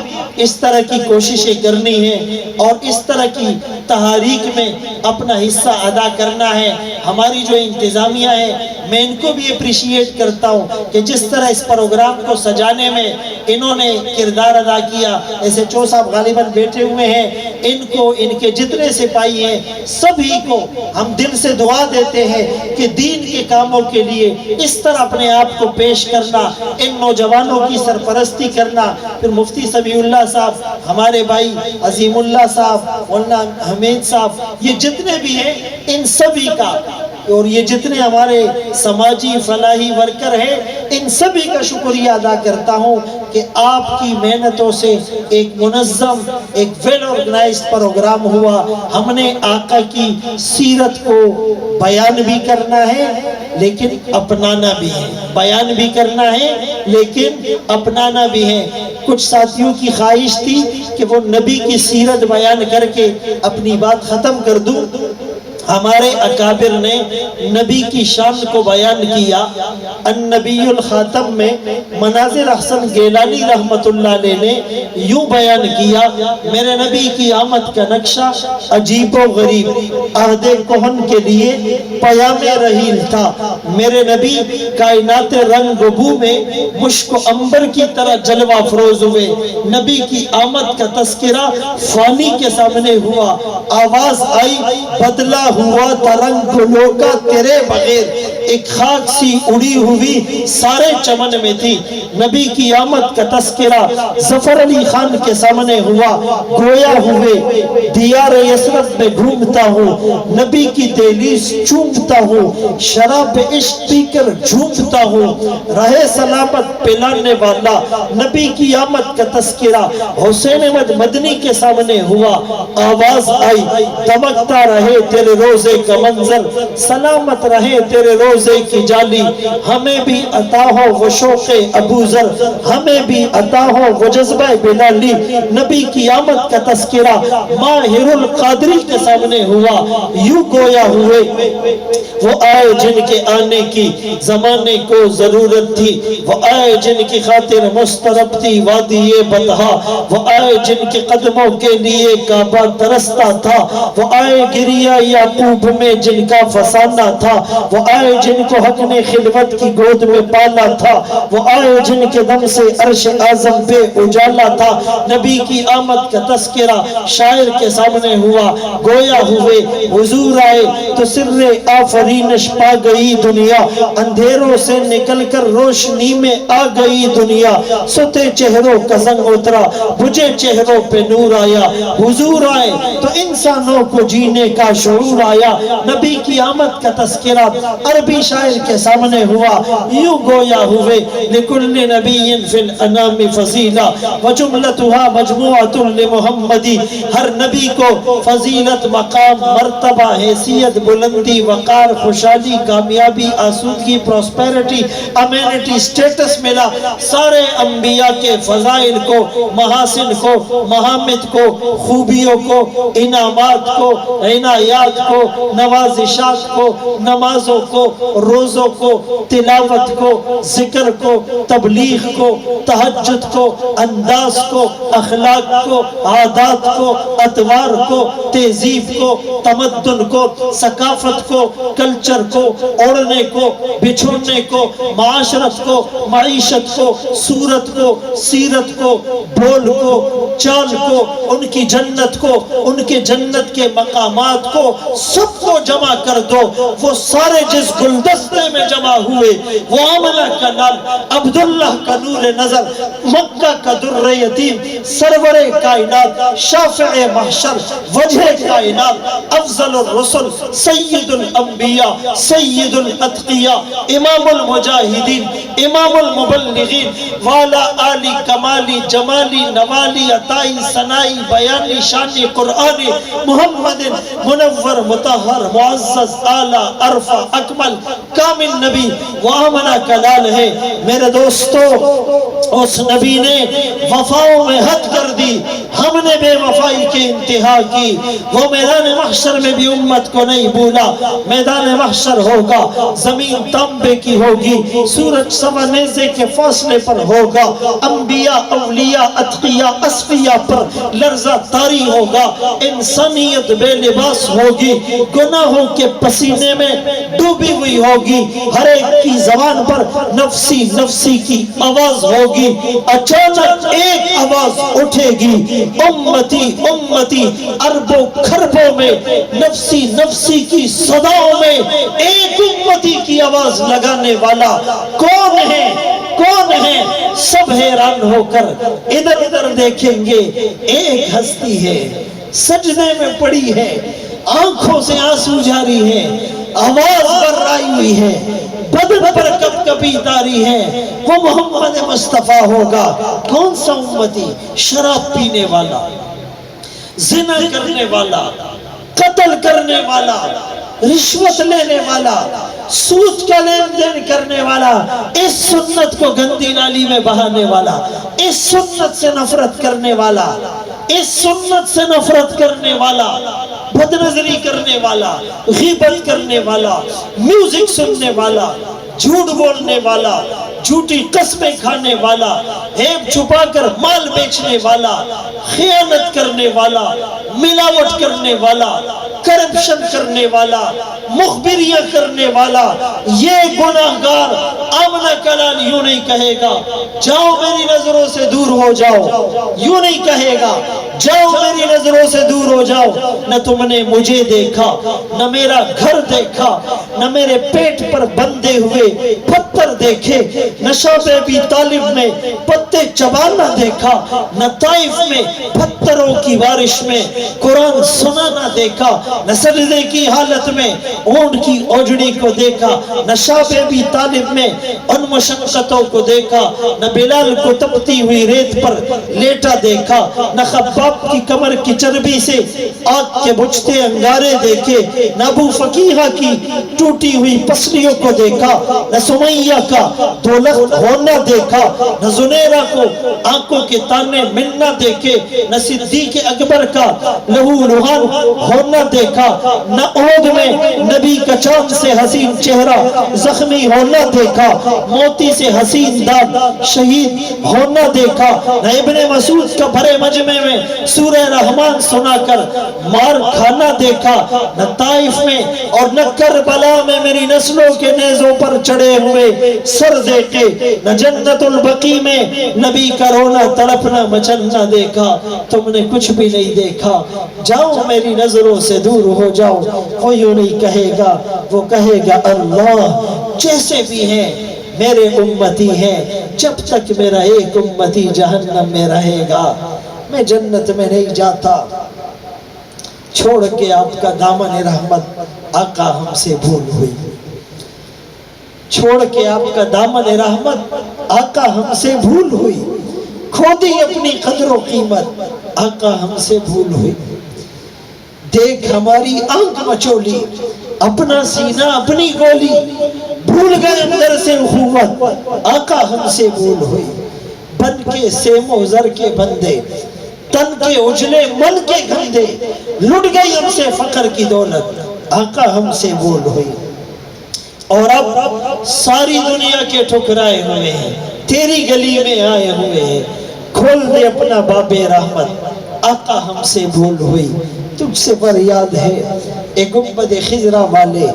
اس طرح کی کوششیں کرنی ہیں اور اس طرح کی تحریک میں اپنا حصہ ادا کرنا ہے۔ ہماری جو انتظامیہ ہے، میں ان کو بھی اپریشیٹ کرتا ہوں کہ جس طرح اس پروگرام کو سجانے میں انہوں نے کردار ادا کیا۔ ایسے چو صاحب غالباً بیٹھے ہوئے ہیں، ان کو، ان کے جتنے سپاہی ہیں، سبھی کو ہم دل سے دعا دیتے ہیں کہ دین کے کاموں کے لیے اس طرح اپنے آپ کو پیش کرنا، ان نوجوانوں کی سرپرستی کرنا۔ پھر مفتی سمیع اللہ صاحب، ہمارے بھائی عظیم اللہ صاحب، مولانا حمید صاحب، یہ جتنے بھی ہیں ان سبھی کا اور یہ جتنے ہمارے سماجی فلاحی ورکر ہیں ان سبھی کا شکریہ ادا کرتا ہوں کہ آپ کی محنتوں سے ایک منظم ایک ویل آرگنائزڈ پروگرام ہوا. ہم نے آقا کی سیرت کو بیان بھی کرنا ہے لیکن اپنانا بھی ہے, بیان بھی کرنا ہے لیکن اپنانا بھی ہے. کچھ ساتھیوں کی خواہش تھی کہ وہ نبی کی سیرت بیان کر کے اپنی بات ختم کر دوں. ہمارے اکابر نے نبی کی شان کو بیان کیا. النبی الخاتم میں مناظر احسن گیلانی رحمت اللہ علیہ نے یوں بیان کیا, میرے نبی کی آمد کا نقشہ عجیب و غریب عہد کہن کے لیے پیام رحیل تھا. میرے نبی کائنات رنگ و بو میں مشک و عنبر کی طرح جلوہ افروز ہوئے. نبی کی آمد کا تذکرہ فانی کے سامنے ہوا. آواز آئی بدلا ہوا ترنگ گلوں کا تیرے بغیر, ایک خاک سی اڑی ہوئی سارے چمن میں تھی. نبی کی آمد کا تذکرہ ظفر علی خان کے سامنے ہوا. گویا ہوئے دیار یثرب میں گھومتا ہوں, نبی کی دہلیز چومتا ہوں, شراب عشق پی کر جھومتا ہوں, رہے سلامت پلانے والا. نبی کی آمد کا تذکرہ حسین احمد مدنی کے سامنے ہوا. آواز آئی دمکتا رہے تیرے روزے کا منظر, سلامت رہے تیرے روزے کی جالی. ہمیں بھی عطا ہو وہ شوق ابو ذر, ہمیں بھی عطا ہو وہ جذبہ بلالی. نبی کی آمد کا تذکرہ ماہر القادری کے سامنے ہوا. یوں گویا ہوئے وہ آئے جن کے آنے کی زمانے کو ضرورت تھی, وہ آئے جن کی خاطر مسترب تھی وادی بطحا, وہ آئے جن کے قدموں کے لیے کعبہ ترستا تھا, وہ آئے گریہ یعقوب میں جن کا فسانہ تھا, وہ آئے جن کو حق نے خلوت کی گود میں پالا تھا, وہ آئے جن کے دم سے عرش اعظم پہ اجالا تھا. نبی کی آمد کا تذکرہ شاعر کے سامنے ہوا. گویا ہوئے حضور آئے تو سر آفرینش پا گئی دنیا, اندھیروں سے نکل کر روشنی میں آ گئی دنیا. ستے چہروں کا زنگ اترا, بجھے چہروں پہ نور آیا. حضور آئے تو انسانوں کو جینے کا شعور آیا. نبی کی آمد کا تذکرہ عربی شاعر کے سامنے ہوا. یوں گویا ہوئے لکل نبی فی الانام فضیلہ وجملتها مجموعۃ لمحمدی, ہر نبی کو فضیلت مقام مرتبہ حیثیت بلندی وقار خوشحالی کامیابی آسودگی پراسپیرٹی امینٹی سٹیٹس ملا. سارے انبیاء کے فضائل کو محاسن کو محامد کو خوبیوں کو انعامات کو عنایات کو نوازشات کو نمازوں کو روزوں کو تلاوت کو ذکر کو تبلیغ کو تہجد کو انداز کو اخلاق کو عادات کو اطوار کو تہذیب کو تمدن کو ثقافت کو کلچر کو اوڑھنے کو بچھوڑنے کو معاشرت کو معیشت کو صورت کو سیرت کو بول کو چال کو ان کی جنت کو ان کے جنت کے مقامات کو سب کو جمع کر دو. وہ سارے جس گلدستے میں جمع ہوئے, وہ آمنہ کا نام, عبداللہ کا نور نظر, مکہ کا در یتیم, سرور کائنات, شافع محشر, وجہ کائنات, افضل الرسل, سید الانبیاء, سید الاتقیاء, امام المجاہدین, امام المبلغین, والا آلی کمالی جمالی نوالی عطائی ثنائی بیانی شانی قرآنی, محمد منور مطہر معزز اعلیٰ عرفہ اکمل کامل نبی وہ آمنہ کا لال ہے. میرے دوستو اس نبی نے وفاؤں میں حد کر دی, ہم نے بے وفائی کے انتہا کی. وہ میدان محشر میں بھی امت کو نہیں بھولا. میدان محشر ہوگا, زمین تانبے کی ہوگی, سورج سوا نیزے کے فاصلے پر ہوگا, انبیاء اولیاء اتقیاء اصفیاء پر لرزہ طاری ہوگا, انسانیت بے لباس ہوگی, گناہوں کے پسینے میں ڈوبی ہوئی ہوگی, ہر ایک کی زبان پر نفسی نفسی کی آواز ہوگی. اچانک ایک آواز اٹھے گی, امتی امتی, اربوں خربوں میں نفسی نفسی کی صداؤں میں ایک امتی کی آواز لگانے والا کون ہے, کون ہے؟ سب حیران ہو کر ادھر ادھر دیکھیں گے. ایک ہستی ہے, سجدے میں پڑی ہے, آنکھوں سے آنسو جاری ہے, آواز بررائی ہوئی ہے، بدن پر کب کبھی داری ہے، وہ محمد مصطفیٰ ہوگا۔ کون سا امتی؟ شراب پینے والا، زنا کرنے والا، قتل کرنے والا، رشوت لینے والا، سود کا لین دین کرنے والا، اس سنت کو گندی نالی میں بہانے والا، اس سنت سے نفرت کرنے والا، اس سنت سے نفرت کرنے والا، بدنظری کرنے والا، غیبت کرنے والا، میوزک سننے والا، جھوٹ بولنے والا، جھوٹی قسمیں کھانے والا، عیب چھپا کر مال بیچنے والا، خیانت کرنے والا، ملاوٹ کرنے والا، کرپشن کرنے والا، مخبریاں کرنے والا، یہ گناہگار آمنہ کلال یوں نہیں کہے گا جاؤ میری نظروں سے دور ہو جاؤ، یوں نہیں کہے گا جاؤ میری نظروں سے دور ہو جاؤ۔ نہ تم نے مجھے دیکھا، نہ میرا گھر دیکھا، نہ میرے پیٹ پر بندے ہوئے پتھر دیکھے، نہ شعب ابی طالب میں پتے چبانا دیکھا، نہ طائف میں پتھروں کی بارش میں قرآن سنانا دیکھا، نہ سجدے کی حالت میں اونٹ کی اوجڑی کو دیکھا، نہ شعب ابی طالب میں ان مشقتوں کو دیکھا، نہ بلال کو تپتی ہوئی ریت پر لیٹا دیکھا، نہ خباب کی کمر کی چربی سے آگ کے بجھتے انگارے دیکھے، نہ ابو فقیہہ کی ٹوٹی ہوئی پسلیوں کو دیکھا، نہ سمیہ کا دولت ہونا دیکھا، نہ زنیرہ کو آنکھوں کے تانے ملنا دیکھے، نہ صدیق اکبر کا لہو لہان ہونا دیکھا، نہ احد میں نبی کا چاند سے حسین چہرہ زخمی ہونا دیکھا، موتی سے حسین داد شہید ہونا دیکھا، نہ ابن مسعود کا بھرے مجمع میں سورہ رحمان سنا کر مار کھانا دیکھا، نہ طائف میں اور نہ کربلا میں میری نسلوں کے نیزوں پر چڑھے ہوئے سر دیکھے، نہ جنت البقیع میں نبی کا رونا تڑپنا مچلنا دیکھا۔ تم نے کچھ بھی نہیں دیکھا، جاؤ میری نظروں سے دور ہو جاؤ۔ وہ یوں نہیں کہے گا، وہ کہے گا اللہ جیسے بھی ہیں میرے امتی ہیں، جب تک میرا ایک امتی جہنم میں رہے گا میں جنت میں نہیں جاتا۔ چھوڑ کے آپ کا دامن رحمت آقا ہم سے بھول ہوئی، چھوڑ کے آپ کا دامن رحمت آقا ہم سے بھول ہوئی، کھو دی اپنی قدر و قیمت آقا ہم سے بھول ہوئی۔ دیکھ ہماری آنکھ مچولی، اپنا سینہ اپنی گولی، بھول گئے اندر سے اخوت آقا ہم سے بھول ہوئی۔ بن کے سیم و زر کے بندے، تن کے اجلے من کے گھندے، لٹ گئی ہم سے فقر کی دولت آقا ہم سے بھول ہوئی۔ اور اب ساری دنیا کے ٹھکرائے ہوئے ہیں، تیری گلی میں آئے ہوئے ہیں، کھول دے اپنا باب رحمت آقا ہم سے بھول ہوئی۔ تجھ سے پر یاد ہے ایک گنبد خضرا والے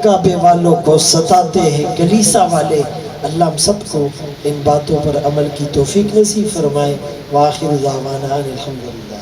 کعبے والوں کو ستاتے ہیں کلیسا والے۔ اللہ ہم سب کو ان باتوں پر عمل کی توفیق نصیب فرمائے۔ وآخر دعوانا الحمدللہ۔